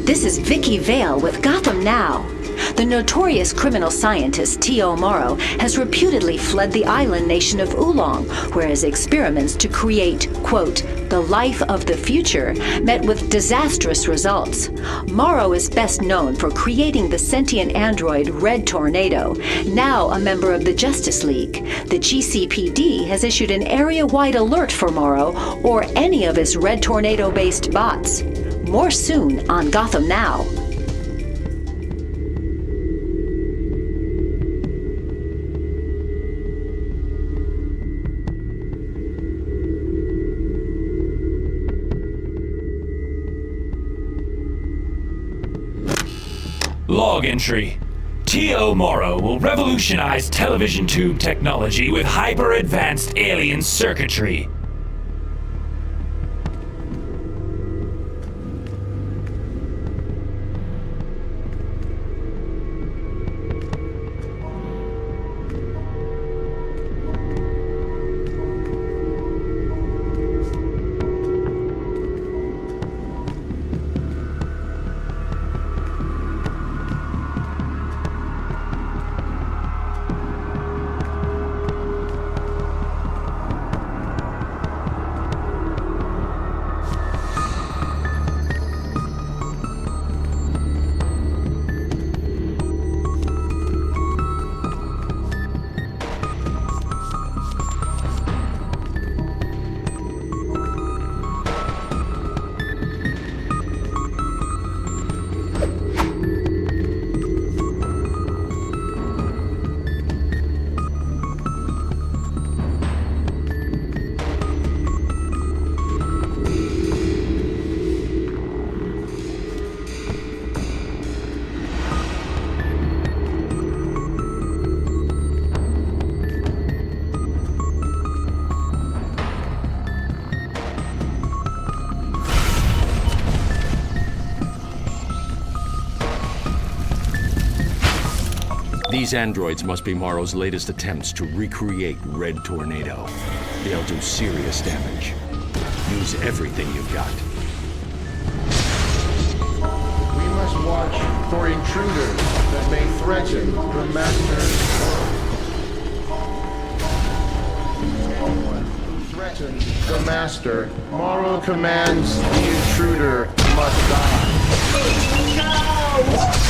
This is Vicky Vale with Gotham Now. The notorious criminal scientist T.O. Morrow has reputedly fled the island nation of Oolong, where his experiments to create, quote, the life of the future met with disastrous results. Morrow is best known for creating the sentient android Red Tornado, now a member of the Justice League. The GCPD has issued an area-wide alert for Morrow or any of his Red Tornado-based bots. More soon on Gotham Now. Log entry. T.O. Morrow will revolutionize television tube technology with hyper-advanced alien circuitry. These androids must be Morrow's latest attempts to recreate Red Tornado. They'll do serious damage. Use everything you've got. We must watch for intruders that may threaten the Master. Anyone who threatens the Master, Morrow commands the intruder must die. No!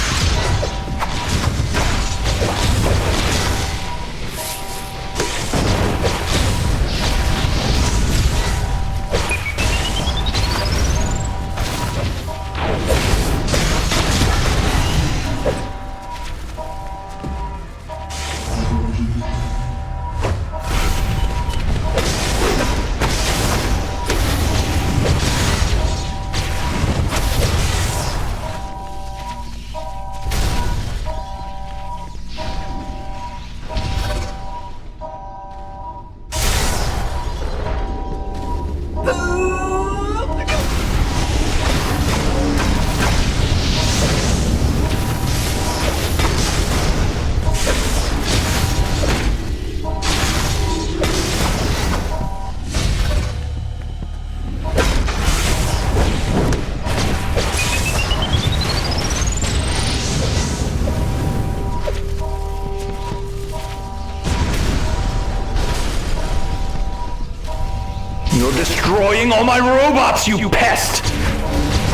You're destroying all my robots, you pest!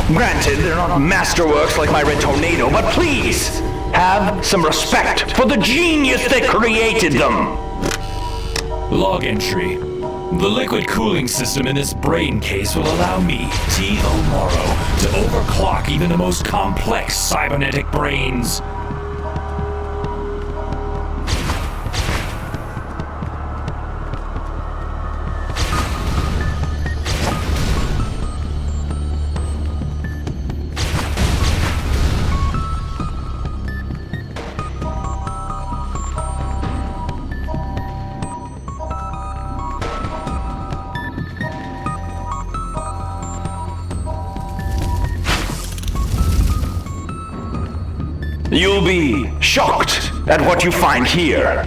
Granted, they're not masterworks like my Red Tornado, but please, have some respect for the genius that created them! Log entry. The liquid cooling system in this brain case will allow me, T.O. Morrow, to overclock even the most complex cybernetic brains. will be shocked at what you find here.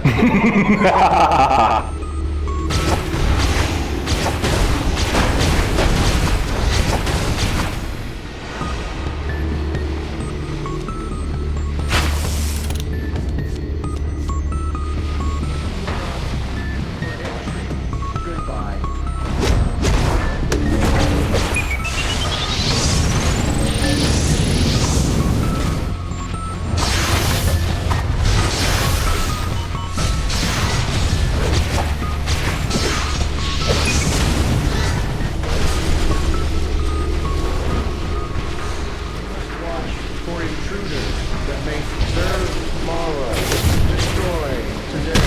For intruders that may serve tomorrow, destroy today.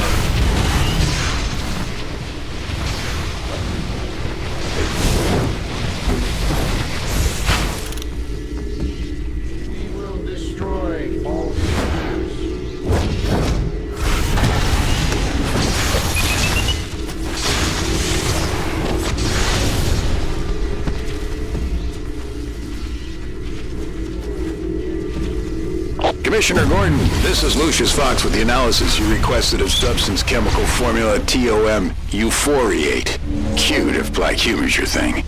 We will destroy all intruders. Commissioner Gordon, this is Lucius Fox with the analysis you requested of substance chemical formula TOM euphoriate. Cute if black humor's your thing.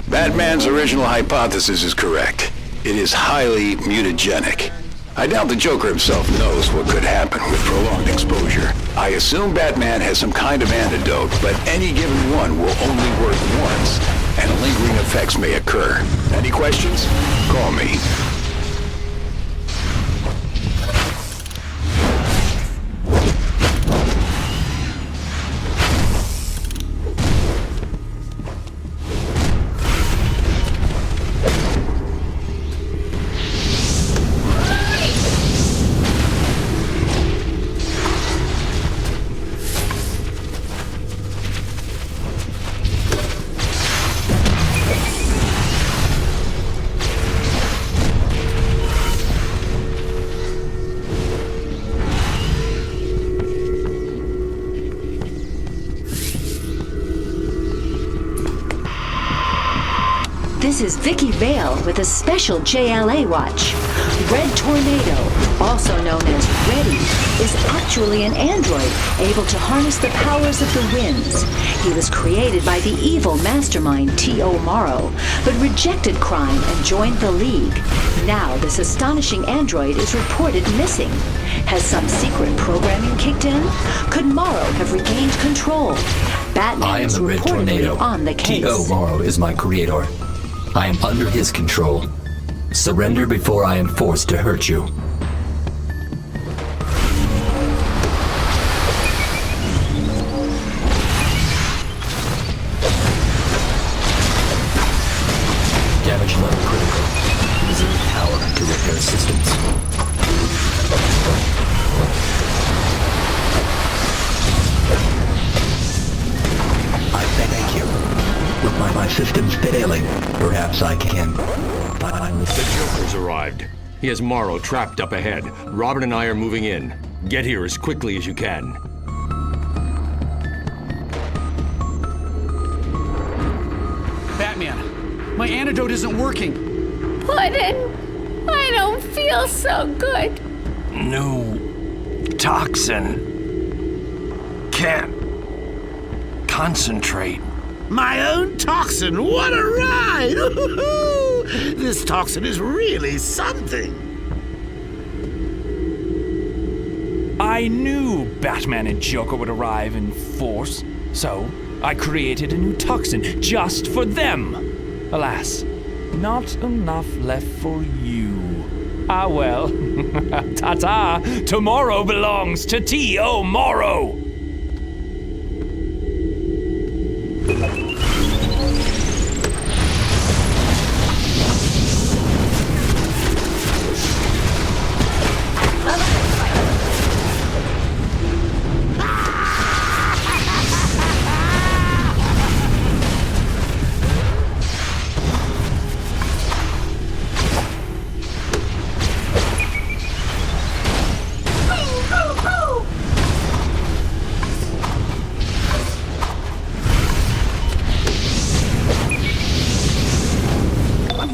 Batman's original hypothesis is correct. It is highly mutagenic. I doubt the Joker himself knows what could happen with prolonged exposure. I assume Batman has some kind of antidote, but any given one will only work once, and lingering effects may occur. Any questions? Call me. This is Vicky Vale with a special JLA watch. Red Tornado, also known as Reddy, is actually an android able to harness the powers of the winds. He was created by the evil mastermind T.O. Morrow, but rejected crime and joined the League. Now this astonishing android is reported missing. Has some secret programming kicked in? Could Morrow have regained control? Batman I am is the Red reportedly Tornado. on the case. T.O. Morrow is my creator. I am under his control. Surrender before I am forced to hurt you. Damage level critical. Using power to repair systems. I thank you. With my systems failing, perhaps I can find The Joker's arrived. He has Morrow trapped up ahead. Robin and I are moving in. Get here as quickly as you can. Batman, my antidote isn't working. Puddin', I don't feel so good. New toxin. Can't concentrate. My own toxin, what a ride! This toxin is really something. I knew Batman and Joker would arrive in force, so I created a new toxin just for them. Alas, not enough left for you. Ah well, ta-ta, tomorrow belongs to T.O. Morrow.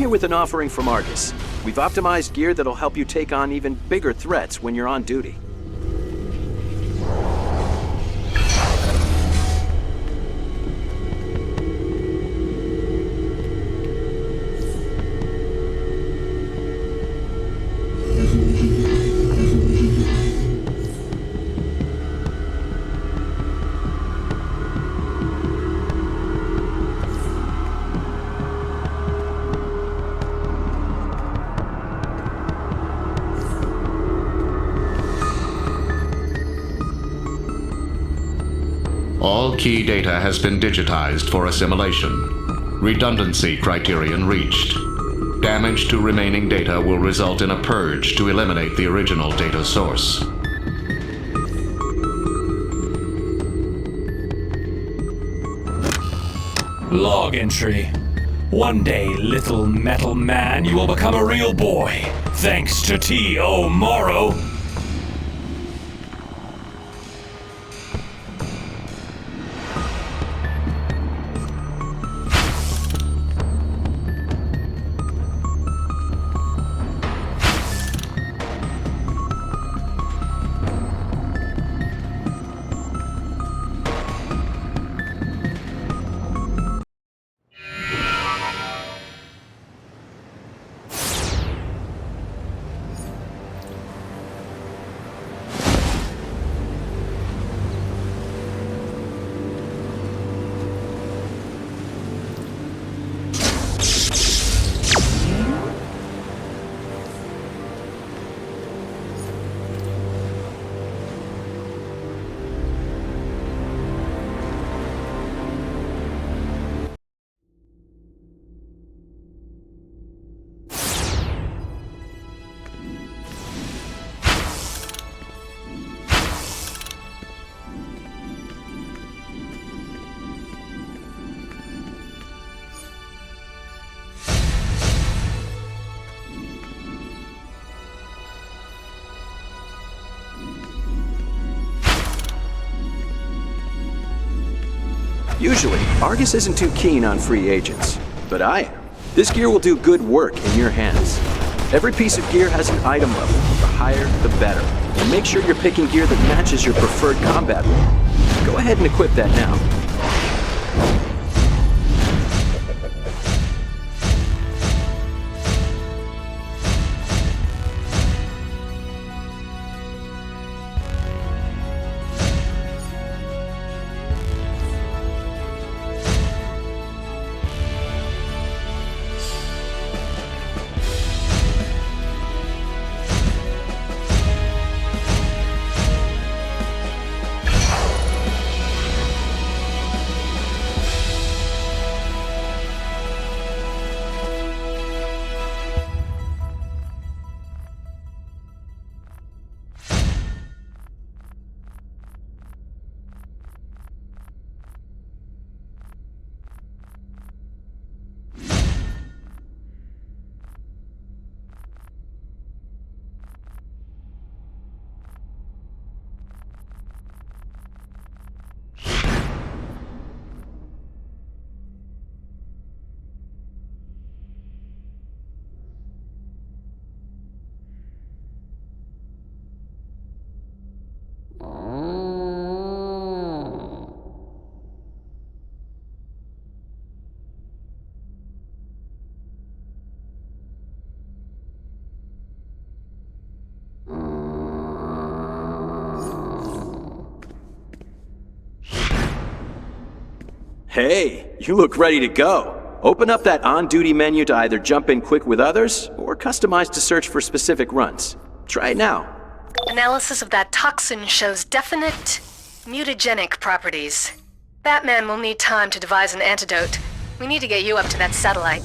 With an offering from Argus. We've optimized gear that'll help you take on even bigger threats when you're on duty. All key data has been digitized for assimilation. Redundancy criterion reached. Damage to remaining data will result in a purge to eliminate the original data source. Log entry. One day, little metal man, you will become a real boy, thanks to T.O. Morrow. Usually, Argus isn't too keen on free agents, but I am. This gear will do good work in your hands. Every piece of gear has an item level. The higher, the better. And make sure you're picking gear that matches your preferred combat role. Go ahead and equip that now. Hey, you look ready to go. Open up that on-duty menu to either jump in quick with others, or customize to search for specific runs. Try it now. Analysis of that toxin shows definite mutagenic properties. Batman will need time to devise an antidote. We need to get you up to that satellite.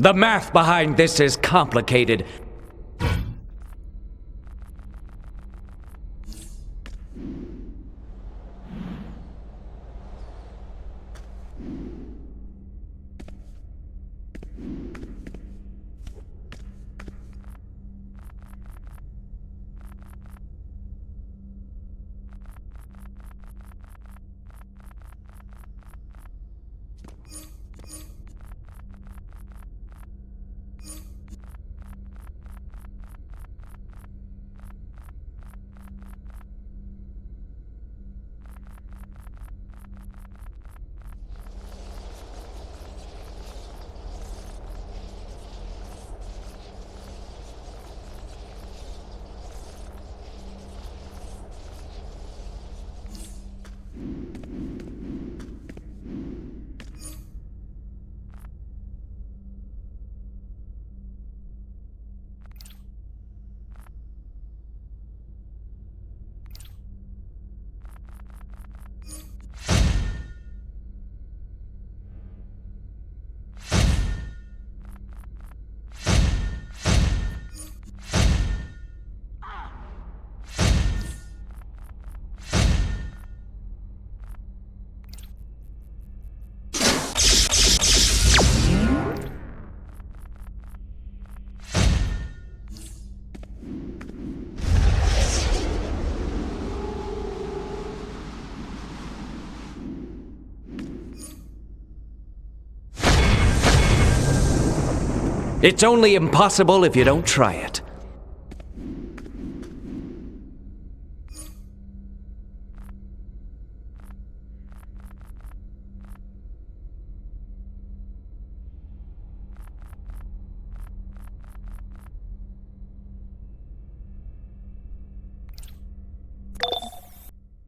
The math behind this is complicated. It's only impossible if you don't try it.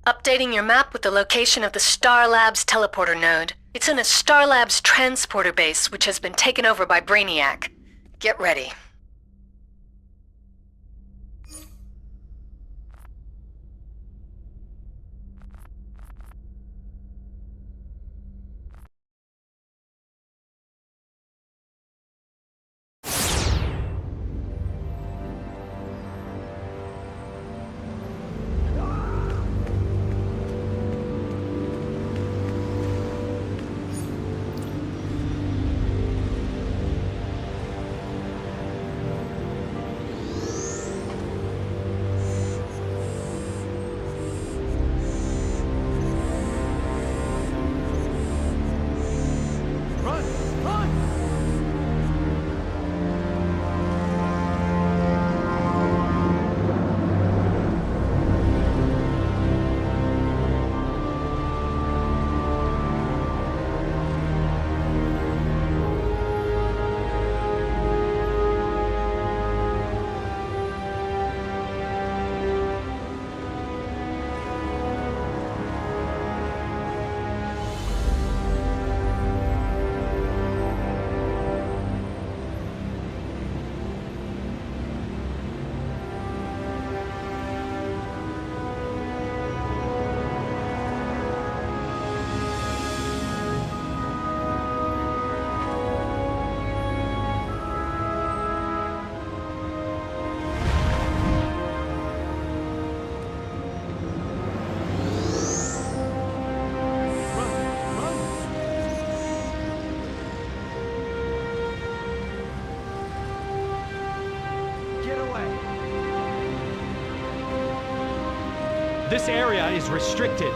Updating your map with the location of the Star Labs teleporter node. It's in a Star Labs transporter base, which has been taken over by Brainiac. Get ready. This area is restricted.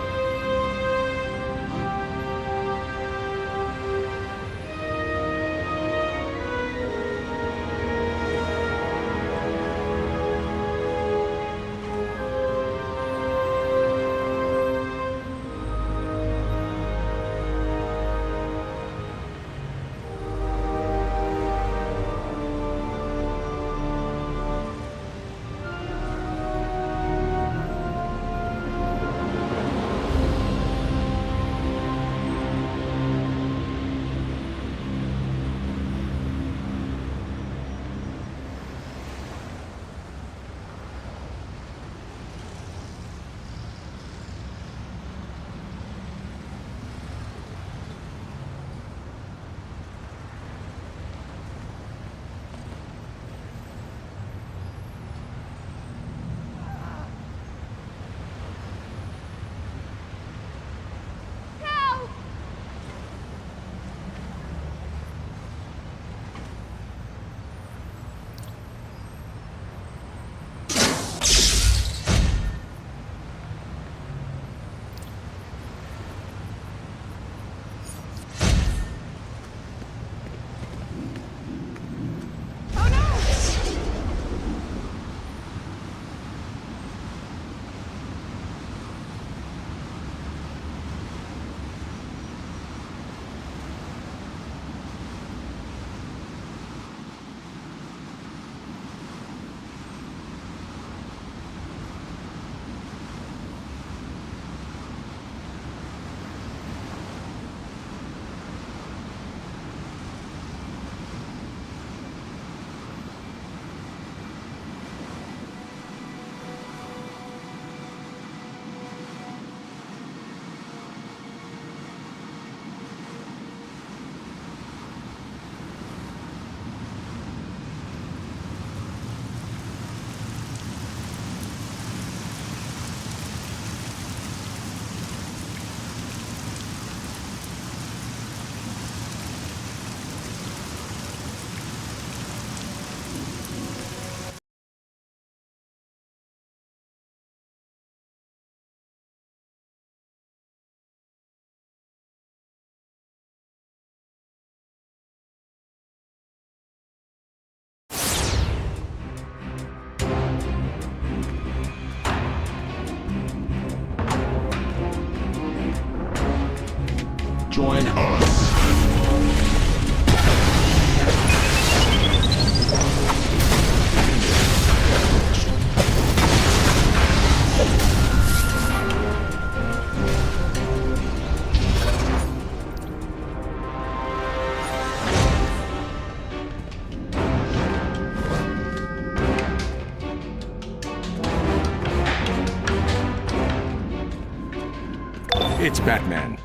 Batman,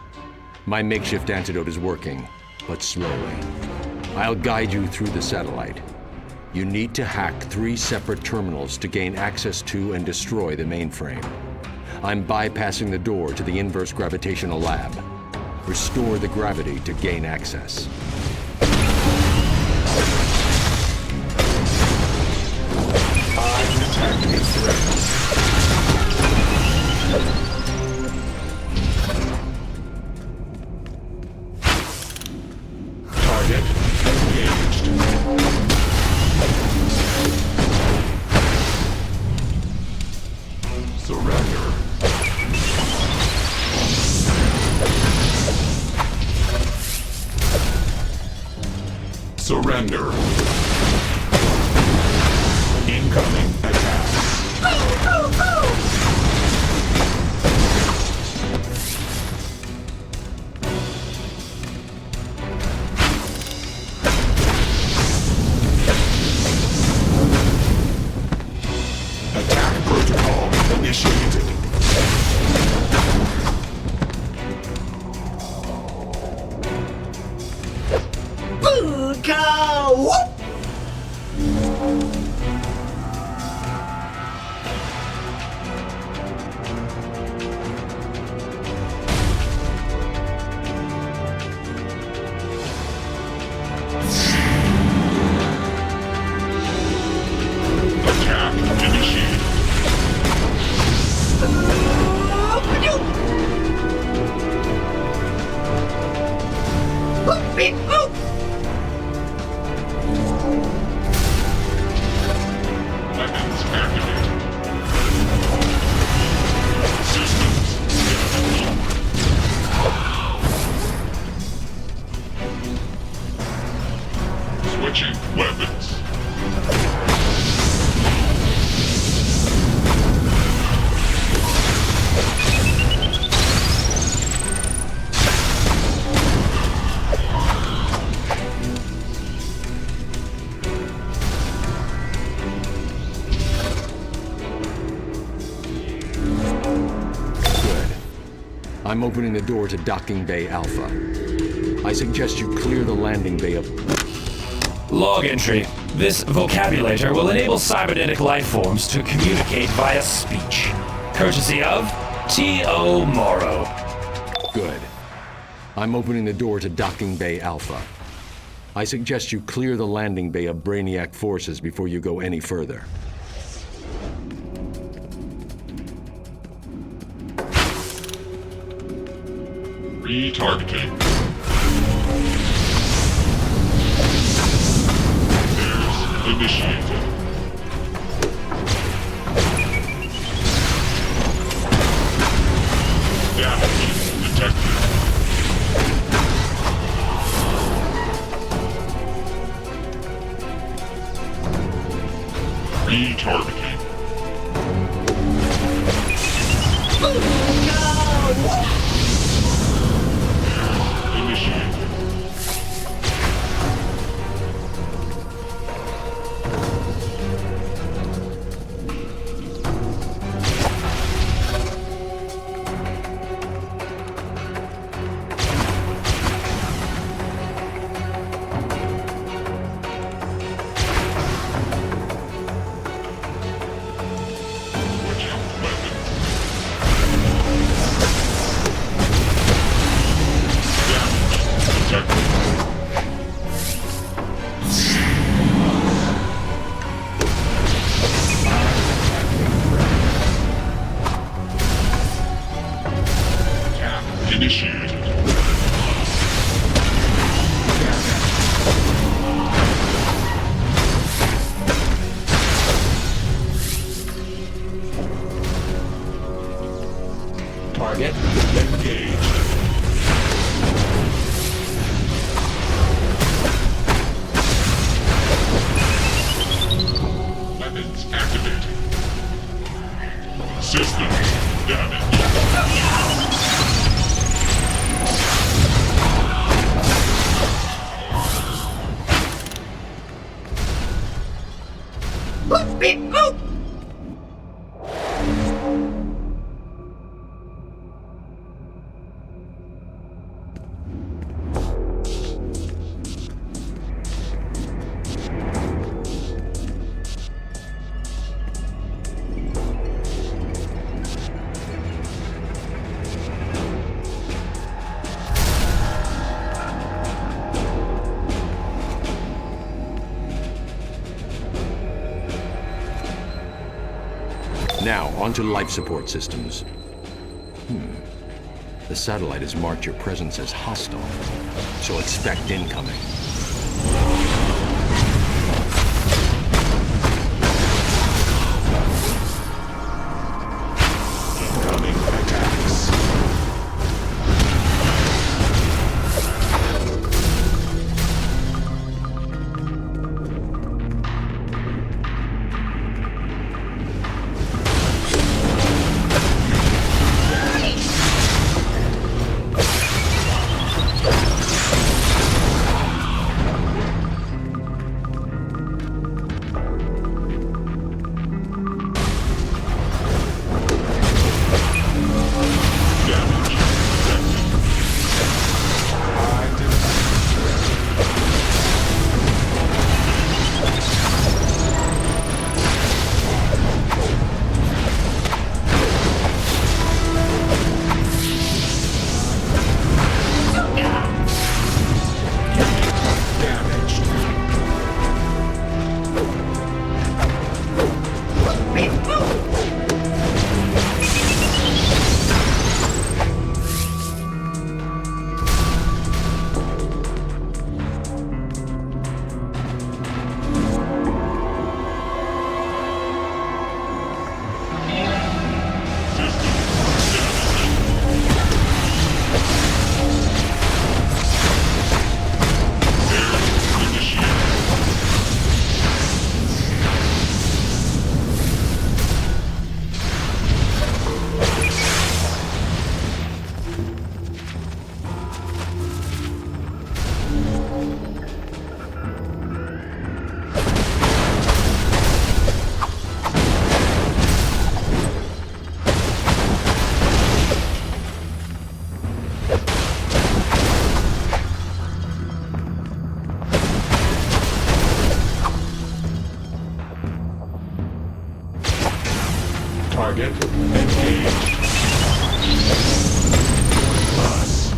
my makeshift antidote is working, but slowly. I'll guide you through the satellite. You need to hack 3 separate terminals to gain access to and destroy the mainframe. I'm bypassing the door to the inverse gravitational lab. Restore the gravity to gain access. Target engaged. Surrender. Surrender. Incoming attack. Attack protocol initiated. Cow! Attack initiated. Weapons activated. Systems switching weapons. I'm opening the door to Docking Bay Alpha. I suggest you clear the landing bay of... Log entry. This vocabulator will enable cybernetic life forms to communicate via speech. Courtesy of T.O. Morrow. Good. I'm opening the door to Docking Bay Alpha. I suggest you clear the landing bay of Brainiac forces before you go any further. Retargeting. There's initiated. Damage detected. Retargeting. Initiated. Now, onto life support systems. The satellite has marked your presence as hostile, so expect incoming. Incoming attacks. Target engaged. Plus.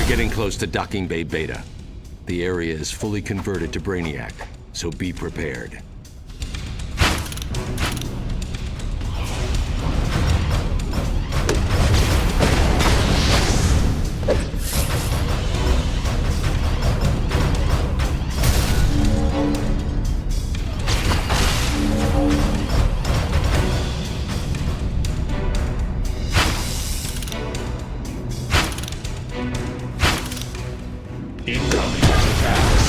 Getting close to Docking Bay Beta. The area is fully converted to Brainiac, so be prepared. Incoming attacks.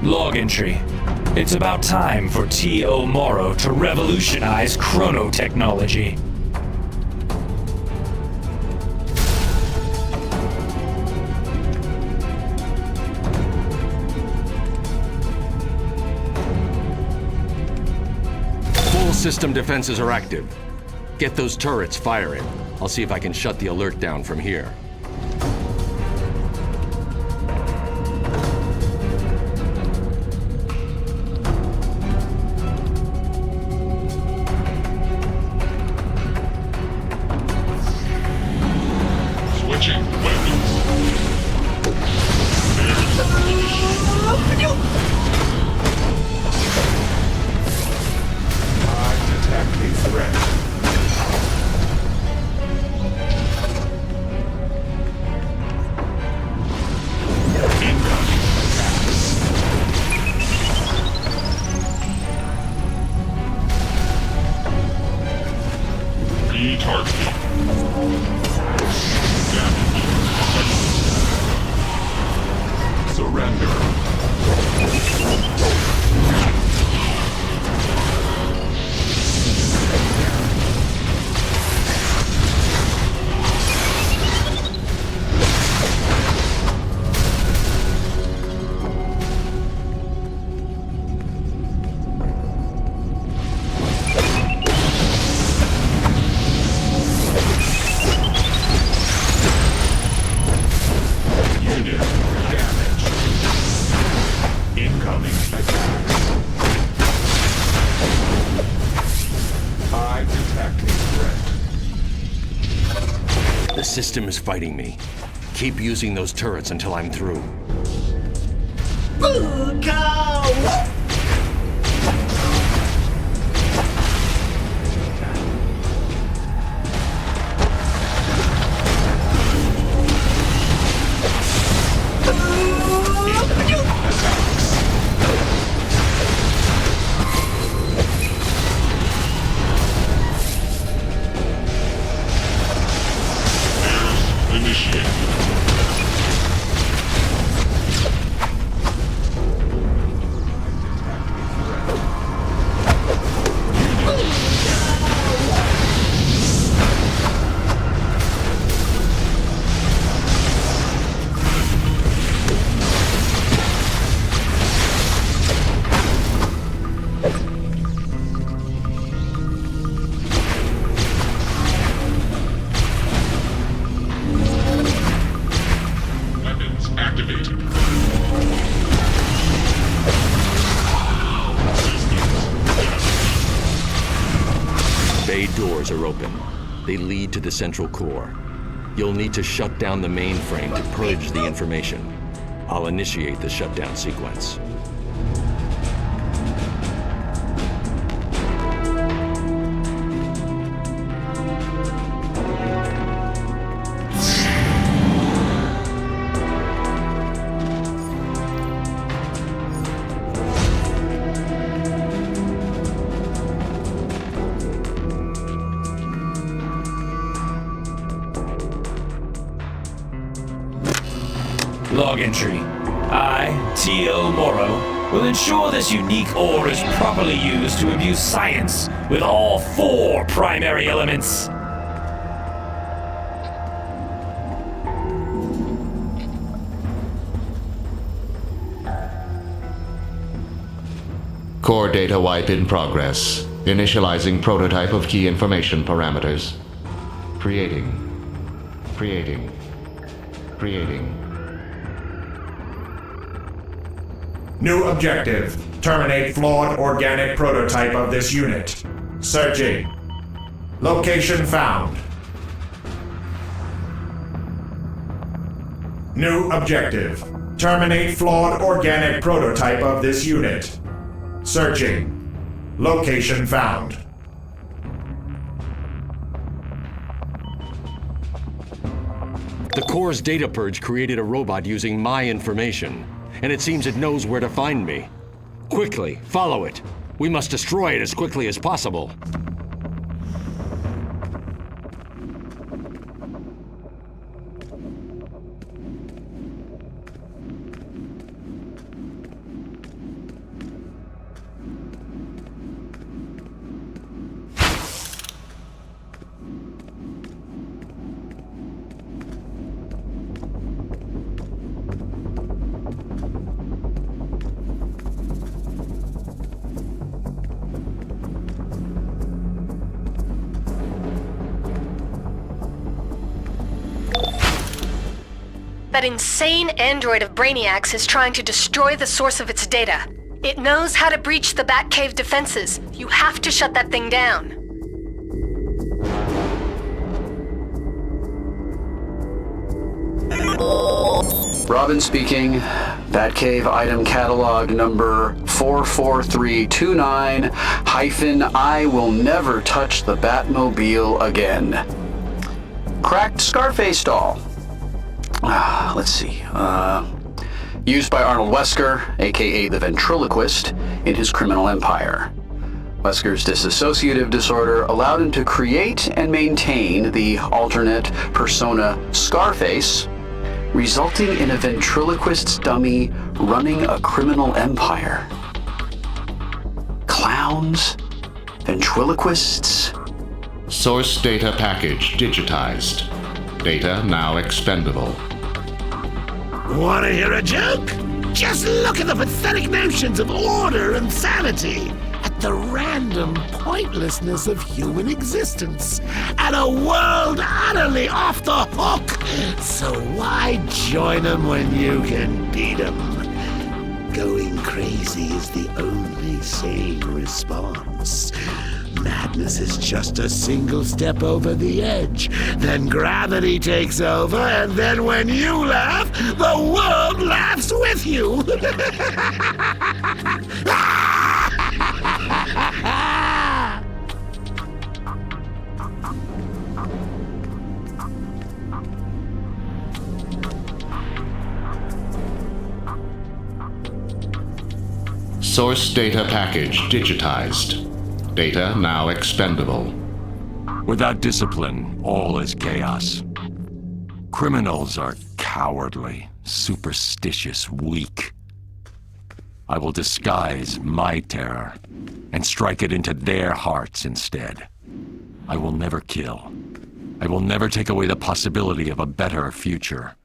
Log entry. It's about time for T.O. Morrow to revolutionize chronotechnology. Full system defenses are active. Get those turrets firing. I'll see if I can shut the alert down from here. The system is fighting me. Keep using those turrets until I'm through. Go! Bay doors are open. They lead to the central core. You'll need to shut down the mainframe to purge the information. I'll initiate the shutdown sequence. Log entry. I, T.O. Morrow, will ensure this unique ore is properly used to imbue science with all 4 primary elements. Core data wipe in progress. Initializing prototype of key information parameters. Creating. New objective. Terminate flawed organic prototype of this unit. Searching. Location found. New objective. Terminate flawed organic prototype of this unit. Searching. Location found. The Core's data purge created a robot using my information, and it seems it knows where to find me. Quickly, follow it. We must destroy it as quickly as possible. That insane android of Brainiac's is trying to destroy the source of its data. It knows how to breach the Batcave defenses. You have to shut that thing down. Robin speaking. Batcave item catalog number 44329-I will never touch the Batmobile again. Cracked Scarface doll. Let's see. Used by Arnold Wesker, aka the Ventriloquist, in his criminal empire. Wesker's dissociative disorder allowed him to create and maintain the alternate persona Scarface, resulting in a ventriloquist's dummy running a criminal empire. Clowns? Ventriloquists? Source data package digitized. Data now expendable. Want to hear a joke? Just look at the pathetic notions of order and sanity, at the random pointlessness of human existence, at a world utterly off the hook. So why join them when you can beat them? Going crazy is the only sane response. Madness is just a single step over the edge. Then gravity takes over, and then when you laugh, the world laughs with you. Source data package digitized. Data now expendable. Without discipline, all is chaos. Criminals are cowardly, superstitious, weak. I will disguise my terror and strike it into their hearts instead. I will never kill. I will never take away the possibility of a better future.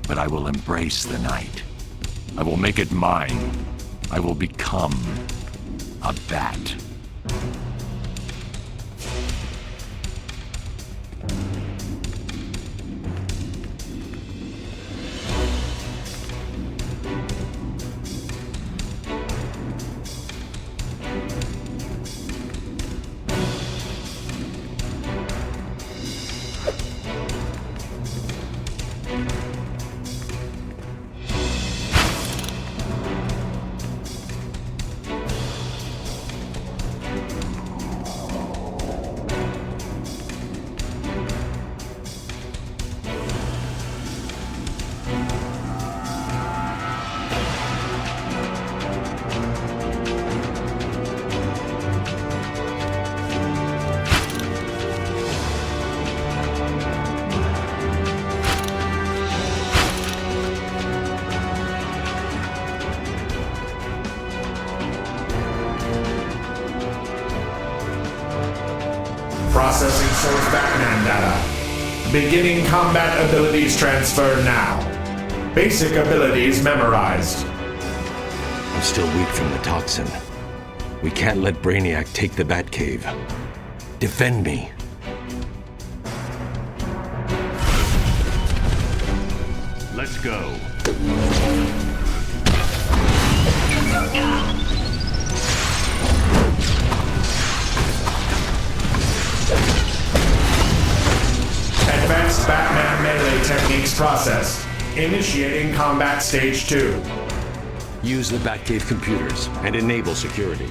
But I will embrace the night. I will make it mine. I will become a bat. Processing source Batman data. Beginning combat abilities transfer now. Basic abilities memorized. I'm still weak from the toxin. We can't let Brainiac take the Batcave. Defend me. Let's go. Advanced Batman melee techniques processed. Initiating combat stage 2. Use the Batcave computers and enable security.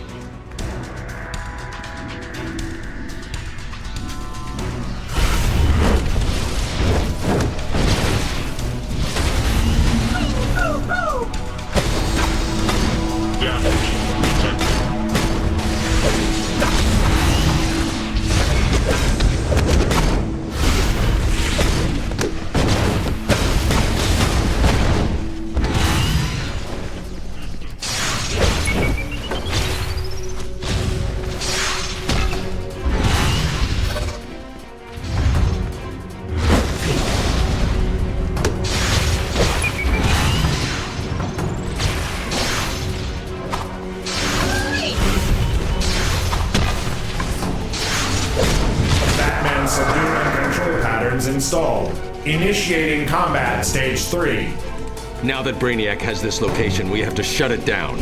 Installed. Initiating combat stage 3. Now that Brainiac has this location, we have to shut it down.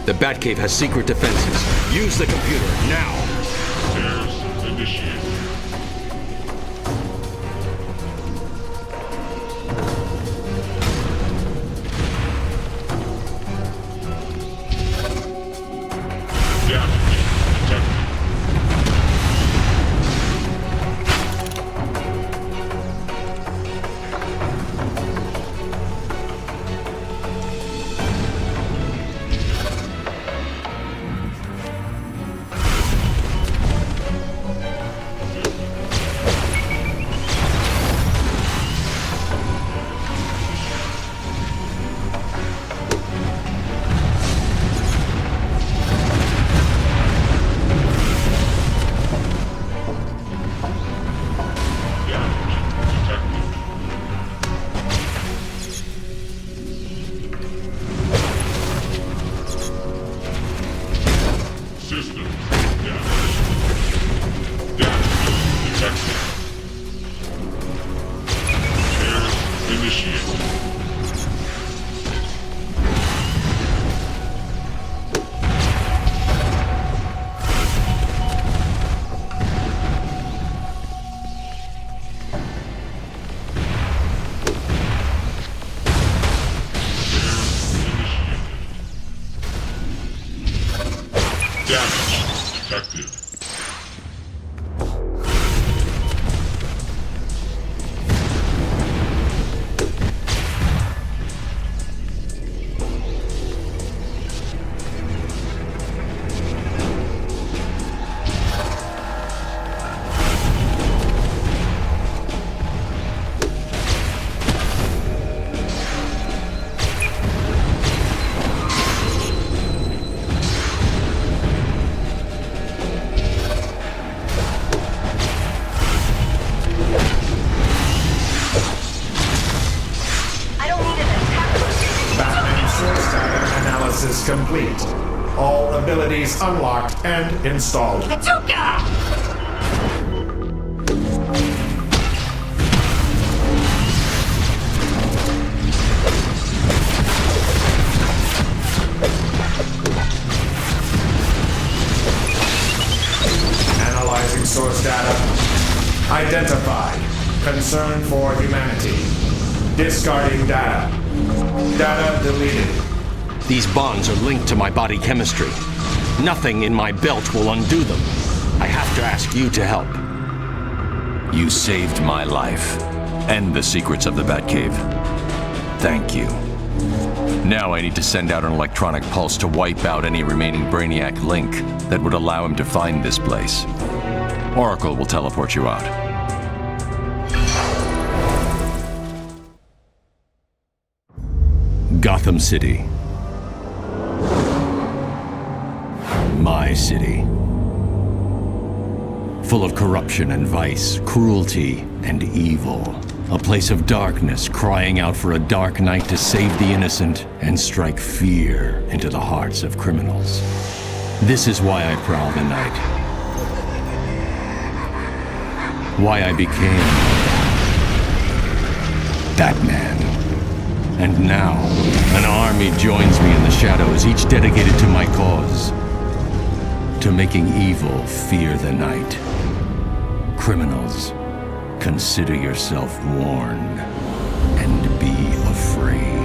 The Batcave has secret defenses. Use the computer, now! Initiated. Complete. All abilities unlocked and installed. Hatsuka! Analyzing source data. Identified. Concern for humanity. Discarding data. Data deleted. These bonds are linked to my body chemistry. Nothing in my belt will undo them. I have to ask you to help. You saved my life, and the secrets of the Batcave. Thank you. Now I need to send out an electronic pulse to wipe out any remaining Brainiac link that would allow him to find this place. Oracle will teleport you out. Gotham City. My city. Full of corruption and vice, cruelty and evil. A place of darkness crying out for a dark knight to save the innocent and strike fear into the hearts of criminals. This is why I prowl the night. Why I became Batman. And now, an army joins me in the shadows, each dedicated to my cause. To making evil fear the night. Criminals, consider yourself warned and be afraid.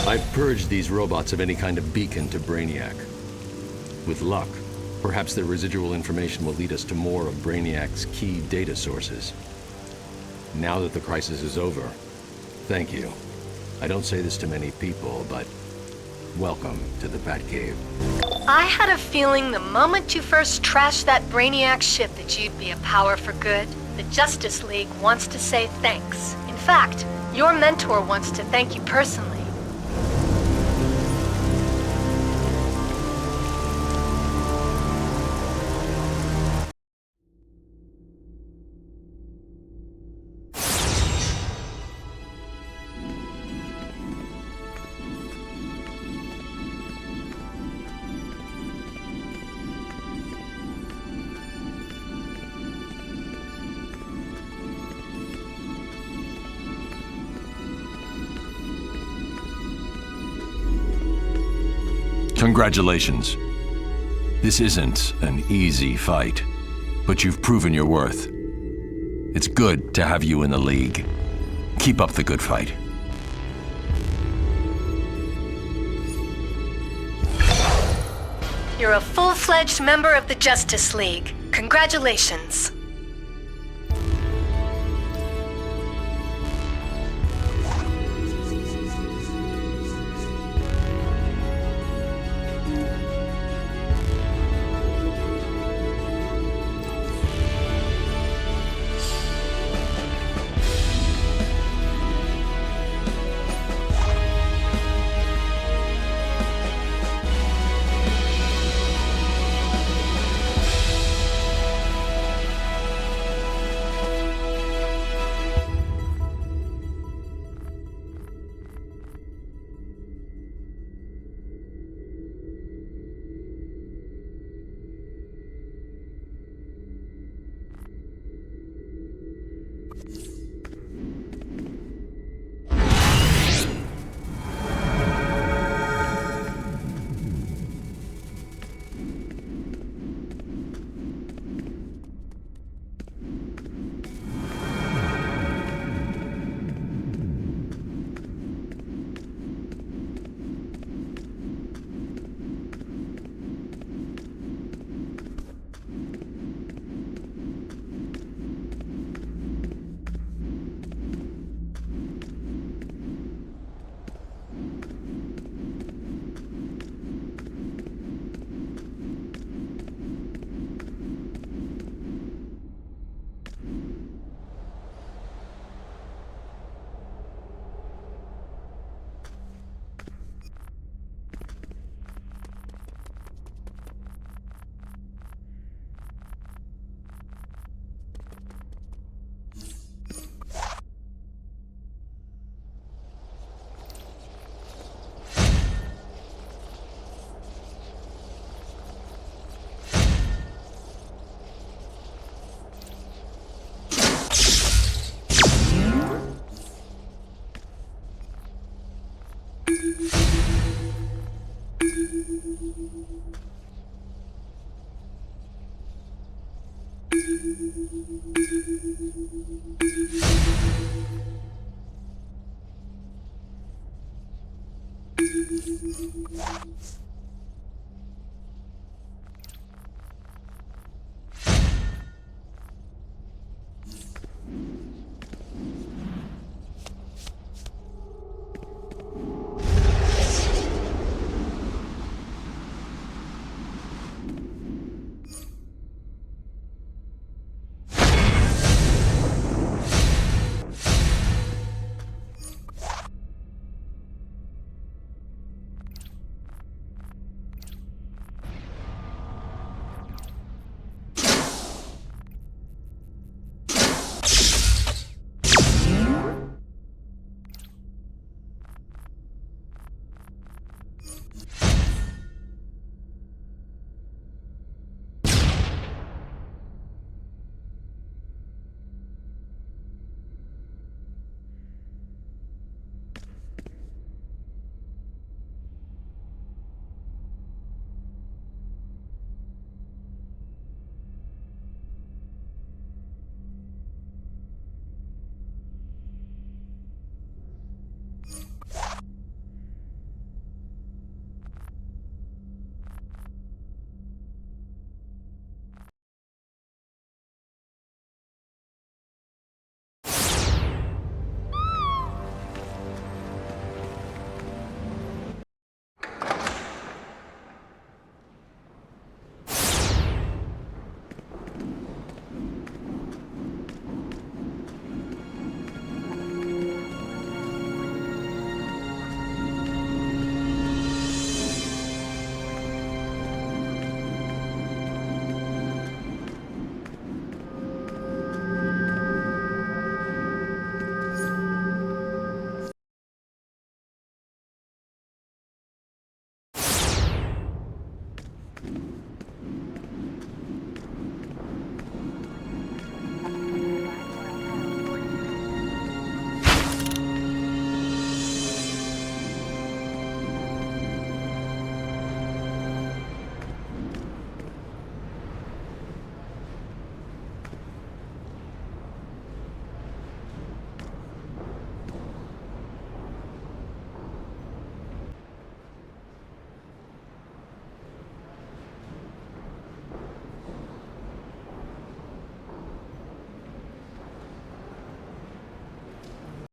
I've purged these robots of any kind of beacon to Brainiac. With luck, perhaps their residual information will lead us to more of Brainiac's key data sources. Now that the crisis is over, thank you. I don't say this to many people, but welcome to the Batcave. I had a feeling the moment you first trashed that Brainiac ship that you'd be a power for good. The Justice League wants to say thanks. In fact, your mentor wants to thank you personally. Congratulations. This isn't an easy fight, but you've proven your worth. It's good to have you in the League. Keep up the good fight. You're a full-fledged member of the Justice League. Congratulations.